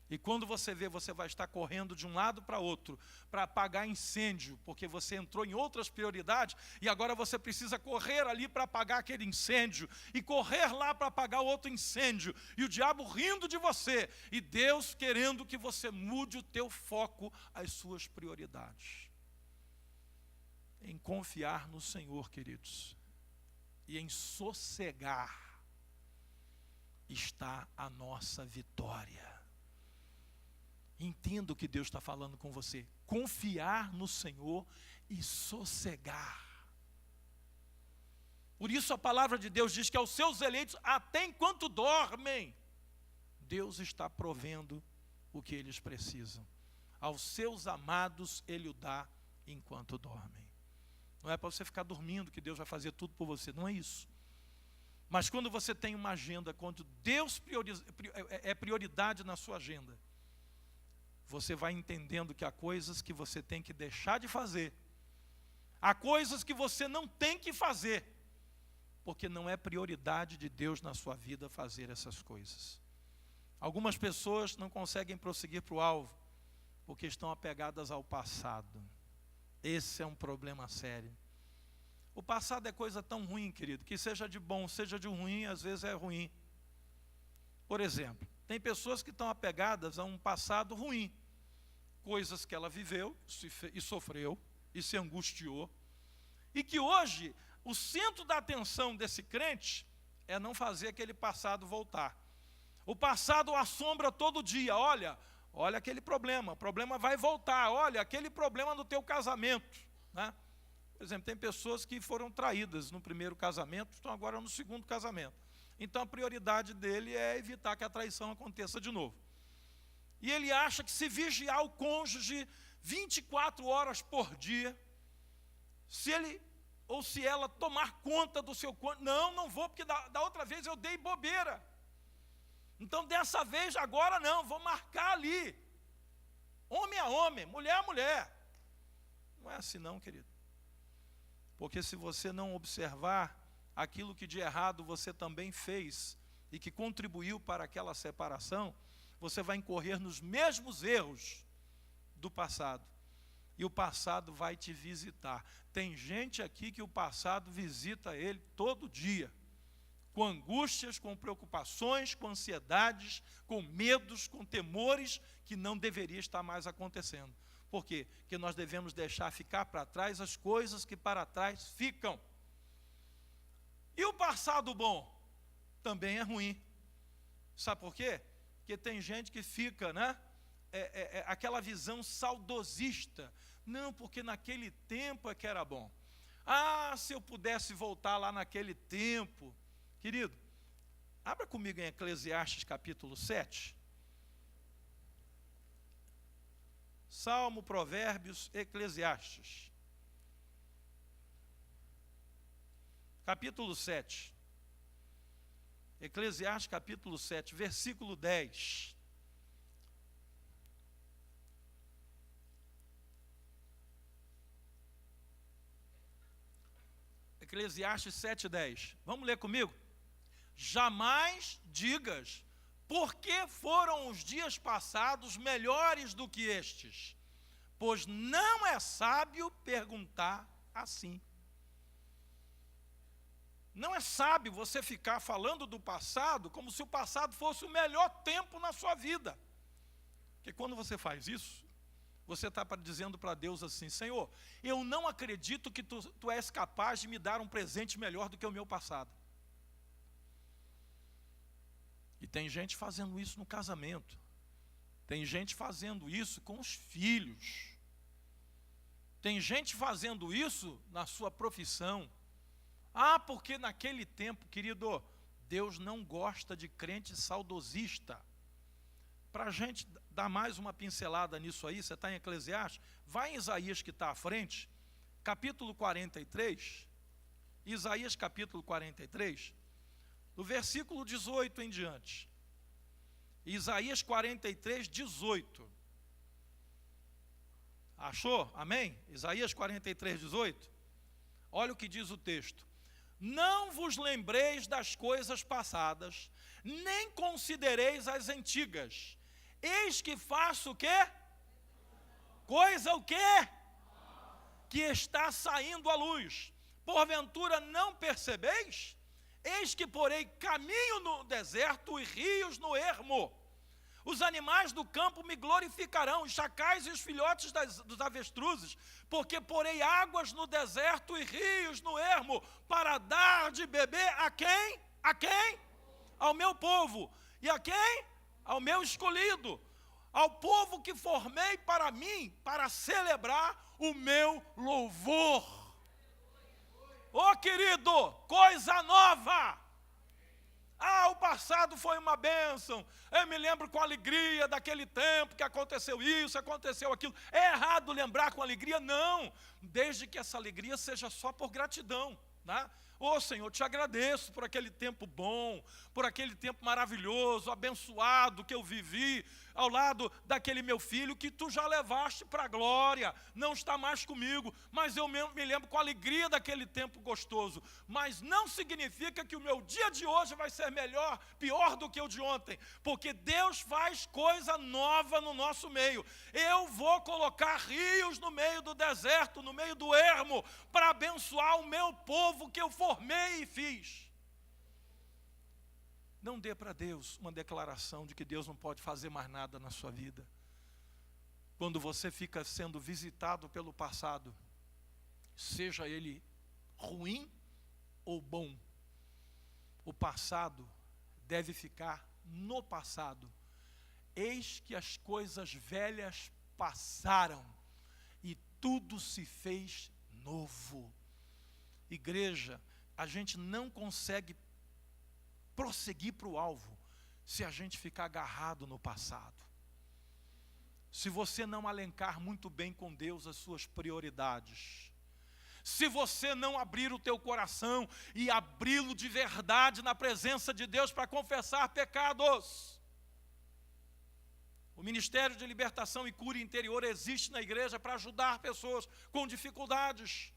E quando você vê, você vai estar correndo de um lado para outro, para apagar incêndio, porque você entrou em outras prioridades, e agora você precisa correr ali para apagar aquele incêndio, e correr lá para apagar outro incêndio, e o diabo rindo de você, e Deus querendo que você mude o teu foco, as suas prioridades. Em confiar no Senhor, queridos, e em sossegar, está a nossa vitória. Entenda o que Deus está falando com você. Confiar no Senhor e sossegar. Por isso a palavra de Deus diz que aos seus eleitos, até enquanto dormem, Deus está provendo o que eles precisam. Aos seus amados Ele o dá enquanto dormem. Não é para você ficar dormindo que Deus vai fazer tudo por você, não é isso. Mas quando você tem uma agenda, quando Deus é prioridade na sua agenda, você vai entendendo que há coisas que você tem que deixar de fazer, há coisas que você não tem que fazer, porque não é prioridade de Deus na sua vida fazer essas coisas. Algumas pessoas não conseguem prosseguir para o alvo, porque estão apegadas ao passado. Esse é um problema sério. O passado é coisa tão ruim, querido, que seja de bom, seja de ruim, às vezes é ruim. Por exemplo, tem pessoas que estão apegadas a um passado ruim. Coisas que ela viveu e sofreu e se angustiou. E que hoje, o centro da atenção desse crente é não fazer aquele passado voltar. O passado o assombra todo dia. Olha aquele problema, o problema vai voltar. Olha, aquele problema no teu casamento, né? Por exemplo, tem pessoas que foram traídas no primeiro casamento, estão agora no segundo casamento. Então a prioridade dele é evitar que a traição aconteça de novo. E ele acha que se vigiar o cônjuge 24 horas por dia, se ele ou se ela tomar conta do seu cônjuge, não vou, porque da outra vez eu dei bobeira. Então dessa vez, agora não, vou marcar ali. Homem a homem, mulher a mulher. Não é assim não, querido. Porque se você não observar aquilo que de errado você também fez e que contribuiu para aquela separação, você vai incorrer nos mesmos erros do passado. E o passado vai te visitar. Tem gente aqui que o passado visita ele todo dia, com angústias, com preocupações, com ansiedades, com medos, com temores que não deveria estar mais acontecendo. Por quê? Porque nós devemos deixar ficar para trás as coisas que para trás ficam. E o passado bom também é ruim. Sabe por quê? Porque tem gente que fica, né? Aquela visão saudosista. Não, porque naquele tempo é que era bom. Ah, se eu pudesse voltar lá naquele tempo. Querido, abra comigo em Eclesiastes capítulo 7. Salmo, Provérbios, Eclesiastes. Capítulo 7. Eclesiastes capítulo 7, versículo 10. Eclesiastes 7:10. Vamos ler comigo? Jamais digas, por que foram os dias passados melhores do que estes? Pois não é sábio perguntar assim. Não é sábio você ficar falando do passado como se o passado fosse o melhor tempo na sua vida. Porque quando você faz isso, você está dizendo para Deus assim: Senhor, eu não acredito que tu és capaz de me dar um presente melhor do que o meu passado. E tem gente fazendo isso no casamento. Tem gente fazendo isso com os filhos. Tem gente fazendo isso na sua profissão. Ah, porque naquele tempo, querido, Deus não gosta de crente saudosista. Para a gente dar mais uma pincelada nisso aí, você está em Eclesiastes, vai em Isaías que está à frente, capítulo 43, Isaías capítulo 43, do versículo 18 em diante. Isaías 43, 18. Achou? Amém? Isaías 43, 18. Olha o que diz o texto. Não vos lembreis das coisas passadas, nem considereis as antigas. Eis que faço o quê? Coisa o quê? Que está saindo à luz. Porventura não percebeis? Eis que porei caminho no deserto e rios no ermo. Os animais do campo me glorificarão, os chacais e os filhotes dos avestruzes, porque porei águas no deserto e rios no ermo, para dar de beber a quem? A quem? ao meu povo. E a quem? Ao meu escolhido. Ao povo que formei para mim, para celebrar o meu louvor. Ô querido, coisa nova. O passado foi uma bênção. Eu me lembro com alegria daquele tempo que aconteceu isso, aconteceu aquilo. É errado lembrar com alegria? Não. Desde que essa alegria seja só por gratidão, né? Senhor, te agradeço por aquele tempo bom, por aquele tempo maravilhoso, abençoado que eu vivi ao lado daquele meu filho que tu já levaste para a glória, não está mais comigo, mas eu me lembro com alegria daquele tempo gostoso. Mas não significa que o meu dia de hoje vai ser melhor, pior do que o de ontem, porque Deus faz coisa nova no nosso meio. Eu vou colocar rios no meio do deserto, no meio do ermo, para abençoar o meu povo que eu formei e fiz. Não dê para Deus uma declaração de que Deus não pode fazer mais nada na sua vida. Quando você fica sendo visitado pelo passado, seja ele ruim ou bom, o passado deve ficar no passado. Eis que as coisas velhas passaram e tudo se fez novo. Igreja, a gente não consegue prosseguir para o alvo se a gente ficar agarrado no passado. Se você não alencar muito bem com Deus as suas prioridades, se você não abrir o teu coração e abri-lo de verdade na presença de Deus para confessar pecados. O Ministério de Libertação e Cura Interior existe na igreja para ajudar pessoas com dificuldades,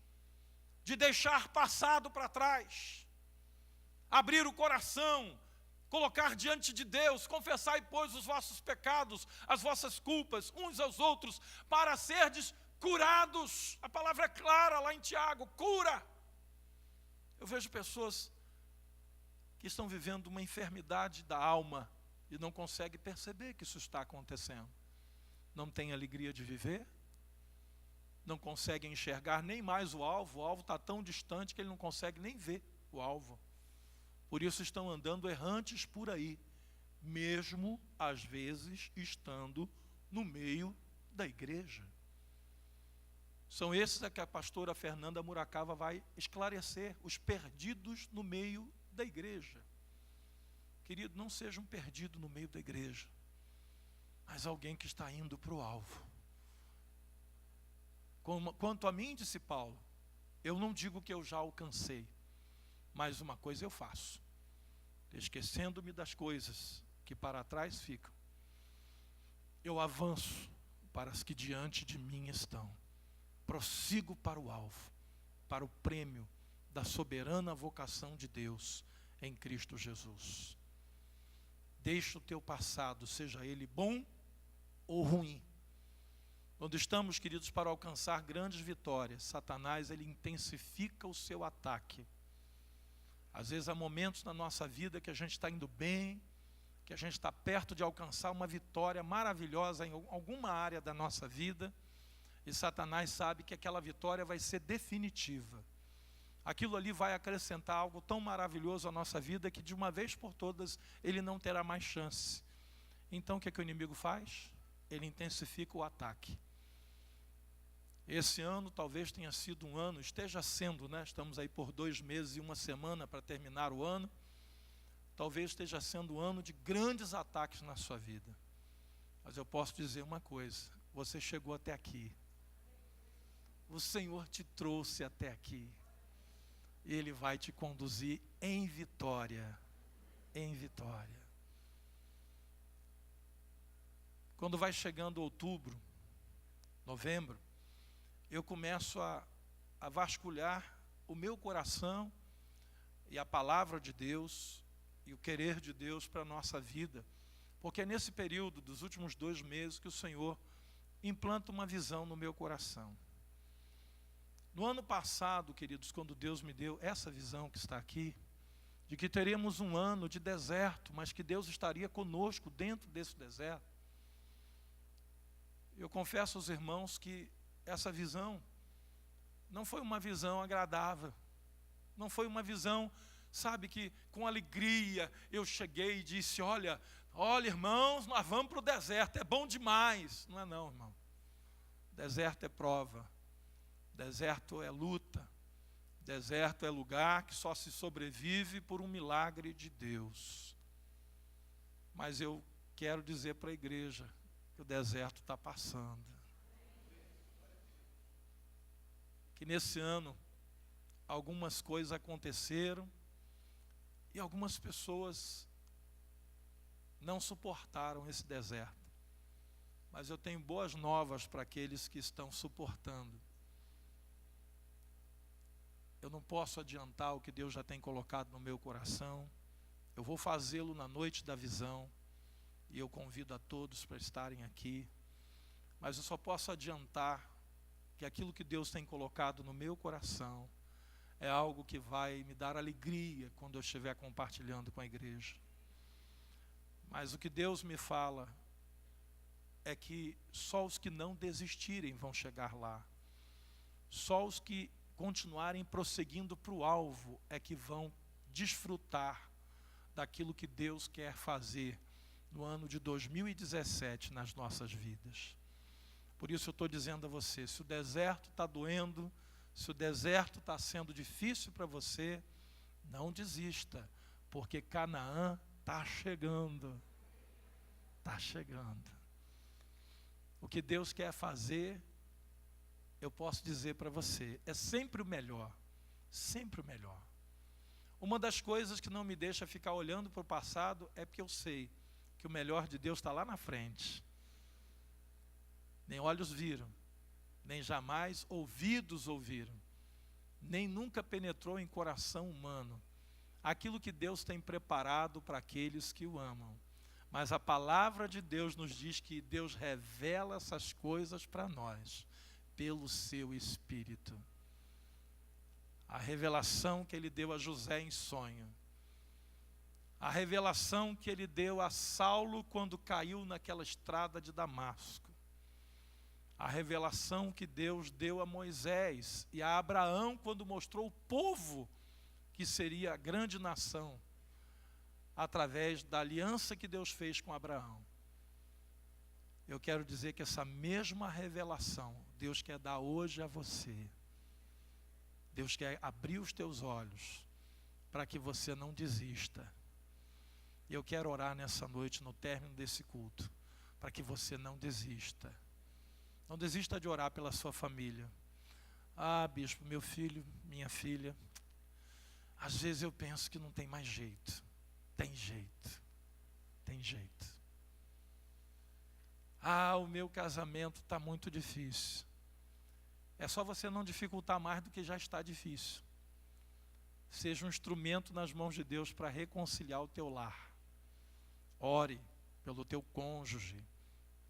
de deixar passado para trás, abrir o coração, colocar diante de Deus, confessai, pois, os vossos pecados, as vossas culpas, uns aos outros, para serdes curados. A palavra é clara lá em Tiago, cura. Eu vejo pessoas que estão vivendo uma enfermidade da alma e não conseguem perceber que isso está acontecendo. Não têm alegria de viver, não conseguem enxergar nem mais o alvo está tão distante que ele não consegue nem ver o alvo. Por isso estão andando errantes por aí, mesmo às vezes estando no meio da igreja. São esses que a pastora Fernanda Muracava vai esclarecer, os perdidos no meio da igreja. Querido, não seja um perdido no meio da igreja, mas alguém que está indo para o alvo. Quanto a mim, disse Paulo, eu não digo que eu já alcancei, mas uma coisa eu faço, esquecendo-me das coisas que para trás ficam, eu avanço para as que diante de mim estão, prossigo para o alvo, para o prêmio da soberana vocação de Deus em Cristo Jesus. Deixa o teu passado, seja ele bom ou ruim. Quando estamos, queridos, para alcançar grandes vitórias, Satanás, ele intensifica o seu ataque. Às vezes há momentos na nossa vida que a gente está indo bem, que a gente está perto de alcançar uma vitória maravilhosa em alguma área da nossa vida, e Satanás sabe que aquela vitória vai ser definitiva. Aquilo ali vai acrescentar algo tão maravilhoso à nossa vida que de uma vez por todas ele não terá mais chance. Então o que o inimigo faz? Ele intensifica o ataque. Esse ano talvez tenha sido um ano, esteja sendo, né? Estamos aí por 2 meses e 1 semana para terminar o ano. Talvez esteja sendo um ano de grandes ataques na sua vida. Mas eu posso dizer uma coisa, você chegou até aqui. O Senhor te trouxe até aqui. E Ele vai te conduzir em vitória. Em vitória. Quando vai chegando outubro, novembro, eu começo a vasculhar o meu coração e a palavra de Deus e o querer de Deus para a nossa vida. Porque é nesse período dos últimos 2 meses que o Senhor implanta uma visão no meu coração. No ano passado, queridos, quando Deus me deu essa visão que está aqui, de que teríamos um ano de deserto, mas que Deus estaria conosco dentro desse deserto, eu confesso aos irmãos que essa visão não foi uma visão agradável, não foi uma visão sabe, que com alegria eu cheguei e disse, olha irmãos, nós vamos para o deserto, é bom demais. Não é não, irmão. Deserto é prova, deserto é luta, deserto é lugar que só se sobrevive por um milagre de Deus. Mas eu quero dizer para a igreja que o deserto está passando. Que nesse ano algumas coisas aconteceram e algumas pessoas não suportaram esse deserto. Mas eu tenho boas novas para aqueles que estão suportando. Eu não posso adiantar o que Deus já tem colocado no meu coração. Eu vou fazê-lo na noite da visão. E eu convido a todos para estarem aqui. Mas eu só posso adiantar que aquilo que Deus tem colocado no meu coração é algo que vai me dar alegria quando eu estiver compartilhando com a igreja. Mas o que Deus me fala é que só os que não desistirem vão chegar lá. Só os que continuarem prosseguindo para o alvo é que vão desfrutar daquilo que Deus quer fazer no ano de 2017 nas nossas vidas. Por isso eu estou dizendo a você, se o deserto está doendo, se o deserto está sendo difícil para você, não desista, porque Canaã está chegando. Está chegando. O que Deus quer fazer, eu posso dizer para você, é sempre o melhor. Sempre o melhor. Uma das coisas que não me deixa ficar olhando para o passado é porque eu sei que o melhor de Deus está lá na frente. Nem olhos viram, nem jamais ouvidos ouviram, nem nunca penetrou em coração humano aquilo que Deus tem preparado para aqueles que o amam. Mas a palavra de Deus nos diz que Deus revela essas coisas para nós, pelo seu Espírito. A revelação que Ele deu a José em sonho. A revelação que Ele deu a Saulo quando caiu naquela estrada de Damasco. A revelação que Deus deu a Moisés e a Abraão quando mostrou o povo que seria a grande nação, através da aliança que Deus fez com Abraão. Eu quero dizer que essa mesma revelação Deus quer dar hoje a você. Deus quer abrir os teus olhos para que você não desista. E eu quero orar nessa noite, no término desse culto, para que você não desista. Não desista de orar pela sua família. Ah, bispo, meu filho, minha filha, às vezes eu penso que não tem mais jeito. Tem jeito. Tem jeito. Ah, o meu casamento está muito difícil. É só você não dificultar mais do que já está difícil. Seja um instrumento nas mãos de Deus para reconciliar o teu lar. Ore pelo teu cônjuge,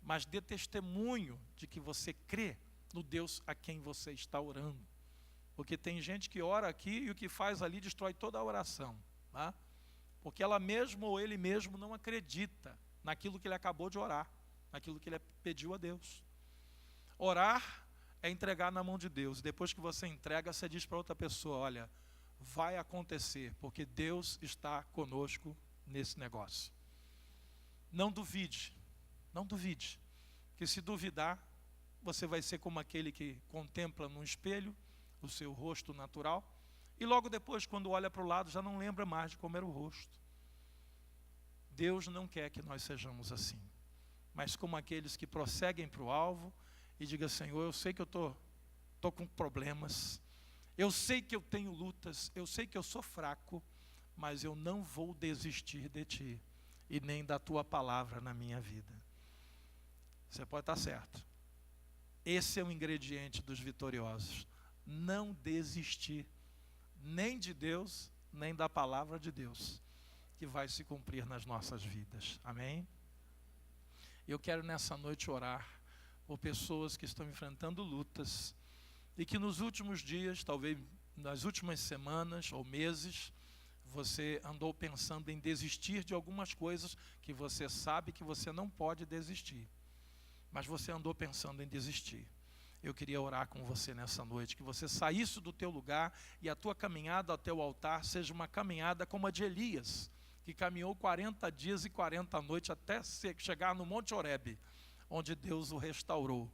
mas dê testemunho de que você crê no Deus a quem você está orando. Porque tem gente que ora aqui e o que faz ali destrói toda a oração. Tá? Porque ela mesma ou ele mesmo não acredita naquilo que ele acabou de orar, naquilo que ele pediu a Deus. Orar é entregar na mão de Deus. Depois que você entrega, você diz para outra pessoa, olha, vai acontecer, porque Deus está conosco nesse negócio. Não duvide, não duvide, que se duvidar, você vai ser como aquele que contempla no espelho o seu rosto natural, e logo depois, quando olha para o lado, já não lembra mais de como era o rosto. Deus não quer que nós sejamos assim, mas como aqueles que prosseguem para o alvo e digam, Senhor, eu sei que eu estou com problemas, eu sei que eu tenho lutas, eu sei que eu sou fraco, mas eu não vou desistir de Ti e nem da Tua palavra na minha vida. Você pode estar certo. Esse é o ingrediente dos vitoriosos. Não desistir, nem de Deus, nem da palavra de Deus, que vai se cumprir nas nossas vidas. Amém? Eu quero nessa noite orar por pessoas que estão enfrentando lutas e que nos últimos dias, talvez nas últimas semanas ou meses, você andou pensando em desistir de algumas coisas que você sabe que você não pode desistir. Mas você andou pensando em desistir. Eu queria orar com você nessa noite, que você saísse do teu lugar e a tua caminhada até o altar seja uma caminhada como a de Elias, que caminhou 40 dias e 40 noites até chegar no Monte Horebe, onde Deus o restaurou.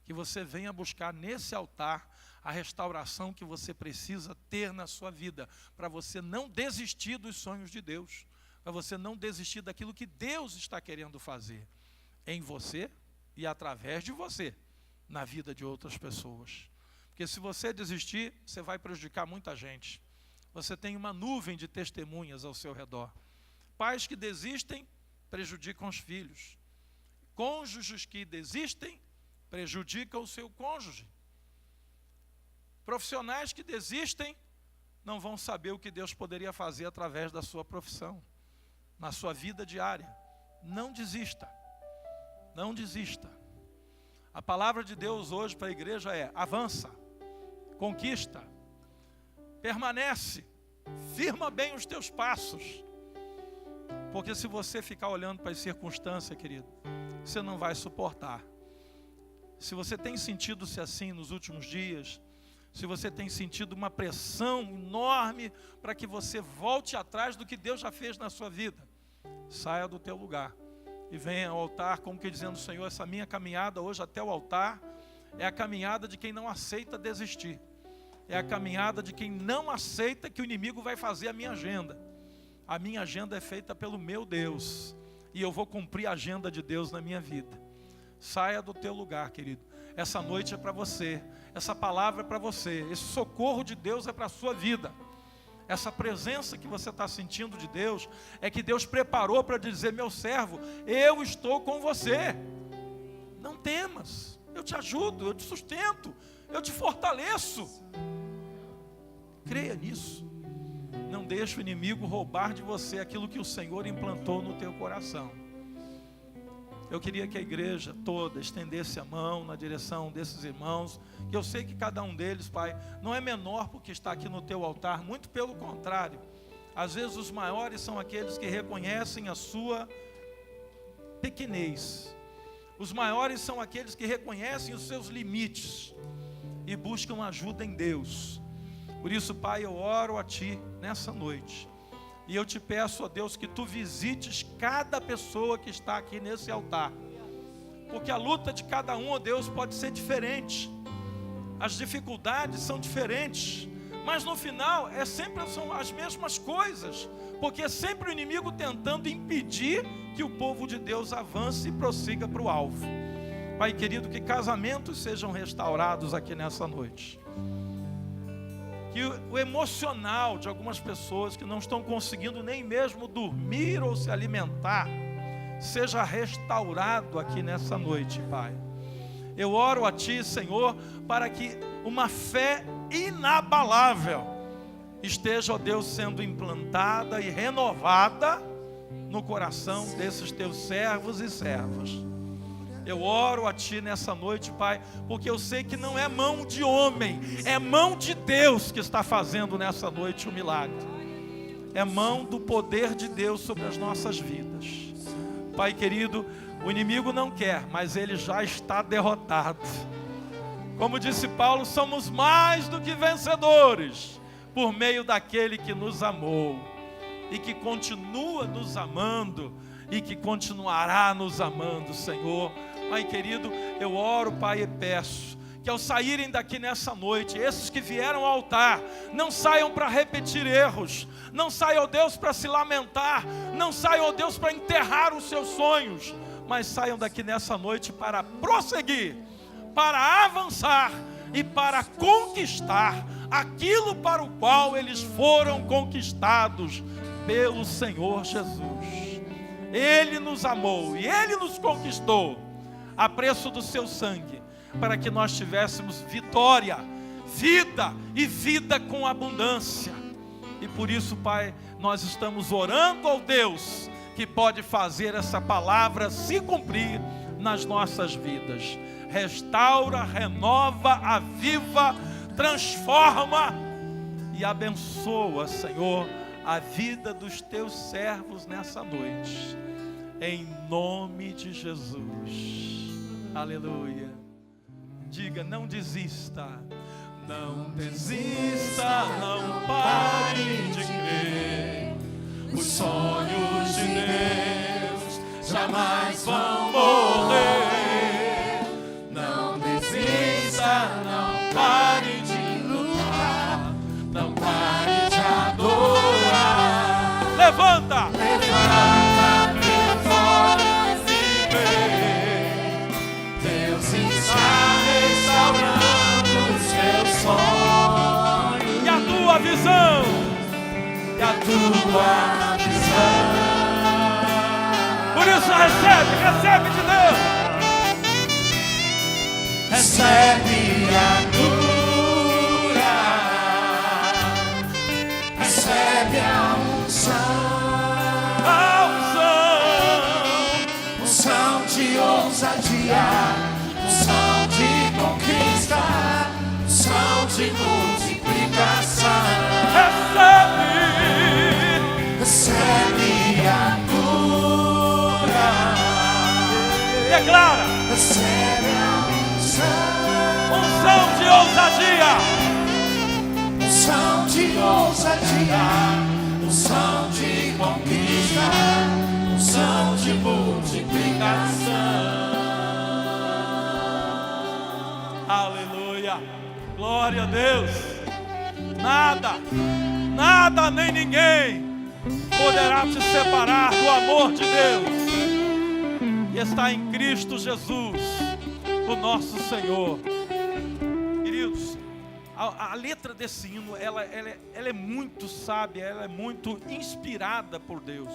Que você venha buscar nesse altar a restauração que você precisa ter na sua vida, para você não desistir dos sonhos de Deus, para você não desistir daquilo que Deus está querendo fazer em você e através de você, na vida de outras pessoas. Porque se você desistir, você vai prejudicar muita gente. Você tem uma nuvem de testemunhas ao seu redor. Pais que desistem, prejudicam os filhos. Cônjuges que desistem, prejudicam o seu cônjuge. Profissionais que desistem, não vão saber o que Deus poderia fazer através da sua profissão, na sua vida diária. Não desista. Não desista. A palavra de Deus hoje para a igreja é: avança, conquista, permanece, firma bem os teus passos. Porque se você ficar olhando para as circunstâncias, querido, você não vai suportar. Se você tem sentido-se assim nos últimos dias, se você tem sentido uma pressão enorme para que você volte atrás do que Deus já fez na sua vida, saia do teu lugar e venha ao altar, como que dizendo: Senhor, essa minha caminhada hoje até o altar é a caminhada de quem não aceita desistir. É a caminhada de quem não aceita que o inimigo vai fazer a minha agenda. A minha agenda é feita pelo meu Deus, e eu vou cumprir a agenda de Deus na minha vida. Saia do teu lugar, querido. Essa noite é para você, essa palavra é para você, esse socorro de Deus é para a sua vida. Essa presença que você está sentindo de Deus, é que Deus preparou para dizer: meu servo, eu estou com você. Não temas, eu te ajudo, eu te sustento, eu te fortaleço. Creia nisso. Não deixe o inimigo roubar de você aquilo que o Senhor implantou no teu coração. Eu queria que a igreja toda estendesse a mão na direção desses irmãos, que eu sei que cada um deles, Pai, não é menor porque está aqui no teu altar, muito pelo contrário. Às vezes os maiores são aqueles que reconhecem a sua pequenez. Os maiores são aqueles que reconhecem os seus limites e buscam ajuda em Deus. Por isso, Pai, eu oro a Ti nessa noite. E eu te peço, ó Deus, que Tu visites cada pessoa que está aqui nesse altar. Porque a luta de cada um, ó Deus, pode ser diferente. As dificuldades são diferentes. Mas no final, sempre são as mesmas coisas. Porque é sempre o inimigo tentando impedir que o povo de Deus avance e prossiga para o alvo. Pai querido, que casamentos sejam restaurados aqui nessa noite. Que o emocional de algumas pessoas que não estão conseguindo nem mesmo dormir ou se alimentar, seja restaurado aqui nessa noite, Pai. Eu oro a Ti, Senhor, para que uma fé inabalável esteja, ó Deus, sendo implantada e renovada no coração desses Teus servos e servas. Eu oro a Ti nessa noite, Pai, porque eu sei que não é mão de homem, é mão de Deus que está fazendo nessa noite o milagre. É mão do poder de Deus sobre as nossas vidas. Pai querido, o inimigo não quer, mas ele já está derrotado. Como disse Paulo, somos mais do que vencedores, por meio daquele que nos amou, e que continua nos amando, e que continuará nos amando, Senhor. Pai querido, eu oro, Pai, e peço que ao saírem daqui nessa noite, esses que vieram ao altar, não saiam para repetir erros, não saiam, ó Deus, para se lamentar, não saiam, ó Deus, para enterrar os seus sonhos, mas saiam daqui nessa noite para prosseguir, para avançar e para conquistar aquilo para o qual eles foram conquistados pelo Senhor Jesus. Ele nos amou e Ele nos conquistou a preço do seu sangue, para que nós tivéssemos vitória, vida e vida com abundância. E por isso, Pai, nós estamos orando ao Deus que pode fazer essa palavra se cumprir nas nossas vidas. Restaura, renova, aviva, transforma e abençoa, Senhor, a vida dos Teus servos nessa noite. Em nome de Jesus. Aleluia. Diga, não desista. Não desista, não pare de crer. Os sonhos de Deus jamais vão morrer. Não desista, não pare de lutar. Não pare de adorar. Levanta! Levanta teus olhos e vê. Deus está restaurando os teus sonhos. E a tua visão. E a tua visão. Por isso recebe de Deus. Recebe a cura. Recebe a unção. Unção de ousadia. Unção de conquista. Unção de multiplicação. Recebe a cura. Declara. Recebe a unção de ousadia. Unção de ousadia. Unção de conquista. Unção de multiplicação. Aleluia. Glória a Deus. Nada nem ninguém poderá te separar do amor de Deus que está em Cristo Jesus, o nosso Senhor. Queridos, a letra desse hino, ela é muito sábia, ela é muito inspirada por Deus.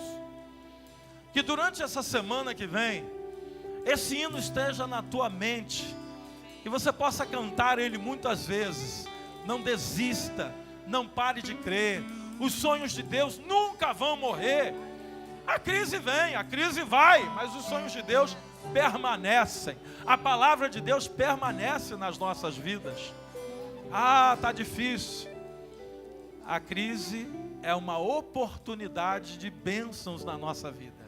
Que durante essa semana que vem, esse hino esteja na tua mente, que você possa cantar ele muitas vezes. Não desista, não pare de crer. Os sonhos de Deus nunca vão morrer. A crise vem, a crise vai, mas os sonhos de Deus permanecem. A palavra de Deus permanece nas nossas vidas. Está difícil. A crise é uma oportunidade de bênçãos na nossa vida.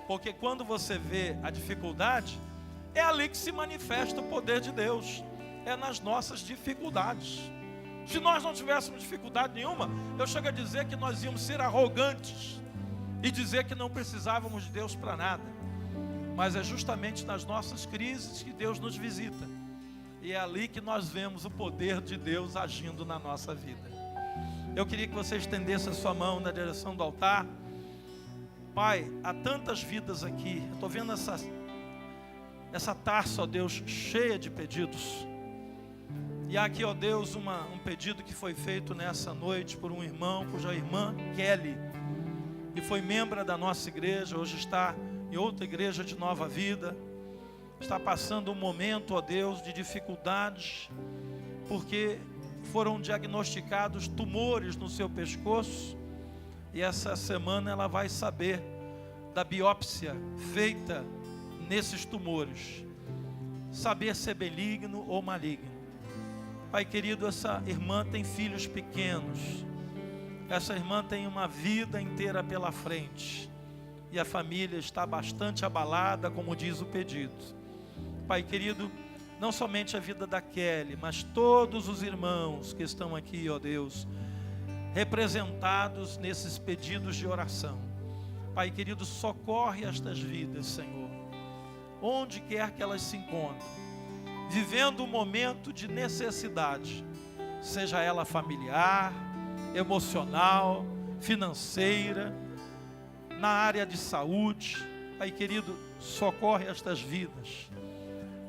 Porque quando você vê a dificuldade, é ali que se manifesta o poder de Deus. É nas nossas dificuldades. Se nós não tivéssemos dificuldade nenhuma, eu chego a dizer que nós íamos ser arrogantes e dizer que não precisávamos de Deus para nada. Mas é justamente nas nossas crises que Deus nos visita. E é ali que nós vemos o poder de Deus agindo na nossa vida. Eu queria que você estendesse a sua mão na direção do altar. Pai, há tantas vidas aqui. Eu estou vendo essa taça, ó Deus, cheia de pedidos. E há aqui, ó Deus, um pedido que foi feito nessa noite por um irmão, cuja irmã Kelly, que foi membro da nossa igreja, hoje está em outra igreja de Nova Vida, está passando um momento, ó Deus, de dificuldades, porque foram diagnosticados tumores no seu pescoço, e essa semana ela vai saber da biópsia feita nesses tumores, saber se é benigno ou maligno. Pai querido, essa irmã tem filhos pequenos, essa irmã tem uma vida inteira pela frente, e a família está bastante abalada, como diz o pedido. Pai querido, não somente a vida da Kelly, mas todos os irmãos que estão aqui, ó Deus, representados nesses pedidos de oração. Pai querido, socorre estas vidas, Senhor, onde quer que elas se encontrem, vivendo um momento de necessidade, seja ela familiar, emocional, financeira, na área de saúde. Pai querido, socorre estas vidas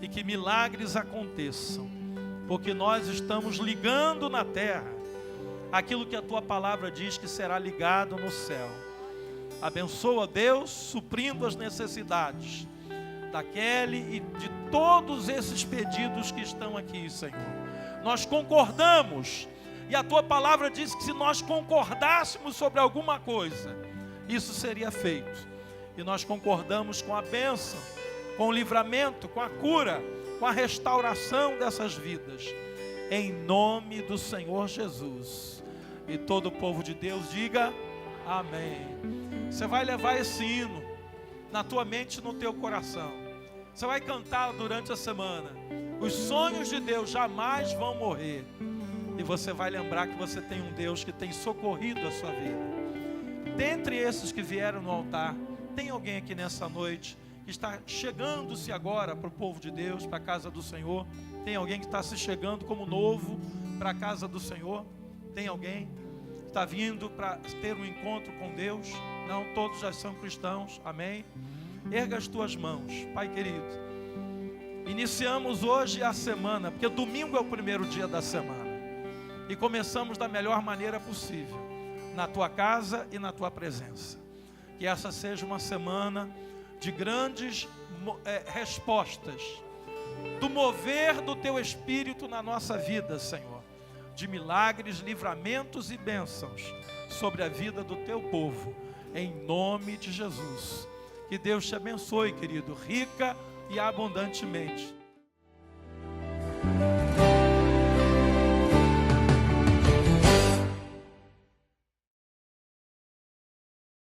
e que milagres aconteçam, porque nós estamos ligando na terra aquilo que a tua palavra diz que será ligado no céu. Abençoa, Deus, suprindo as necessidades da Kelly e de todos esses pedidos que estão aqui, Senhor. Nós concordamos, e a tua palavra diz que se nós concordássemos sobre alguma coisa, isso seria feito. E nós concordamos com a bênção, com o livramento, com a cura, com a restauração dessas vidas, em nome do Senhor Jesus. E todo o povo de Deus diga amém. Você vai levar esse hino na tua mente e no teu coração. Você vai cantar durante a semana. Os sonhos de Deus jamais vão morrer. E você vai lembrar que você tem um Deus que tem socorrido a sua vida. Dentre esses que vieram no altar, tem alguém aqui nessa noite que está chegando-se agora para o povo de Deus, para a casa do Senhor? Tem alguém que está se chegando como novo para a casa do Senhor? Tem alguém que está vindo para ter um encontro com Deus? Não, todos já são cristãos, amém? Erga as tuas mãos, Pai querido. Iniciamos hoje a semana, porque domingo é o primeiro dia da semana. E começamos da melhor maneira possível, na tua casa e na tua presença. Que essa seja uma semana de grandes respostas, do mover do teu Espírito na nossa vida, Senhor. De milagres, livramentos e bênçãos sobre a vida do teu povo, em nome de Jesus. Que Deus te abençoe, querido, rica e abundantemente.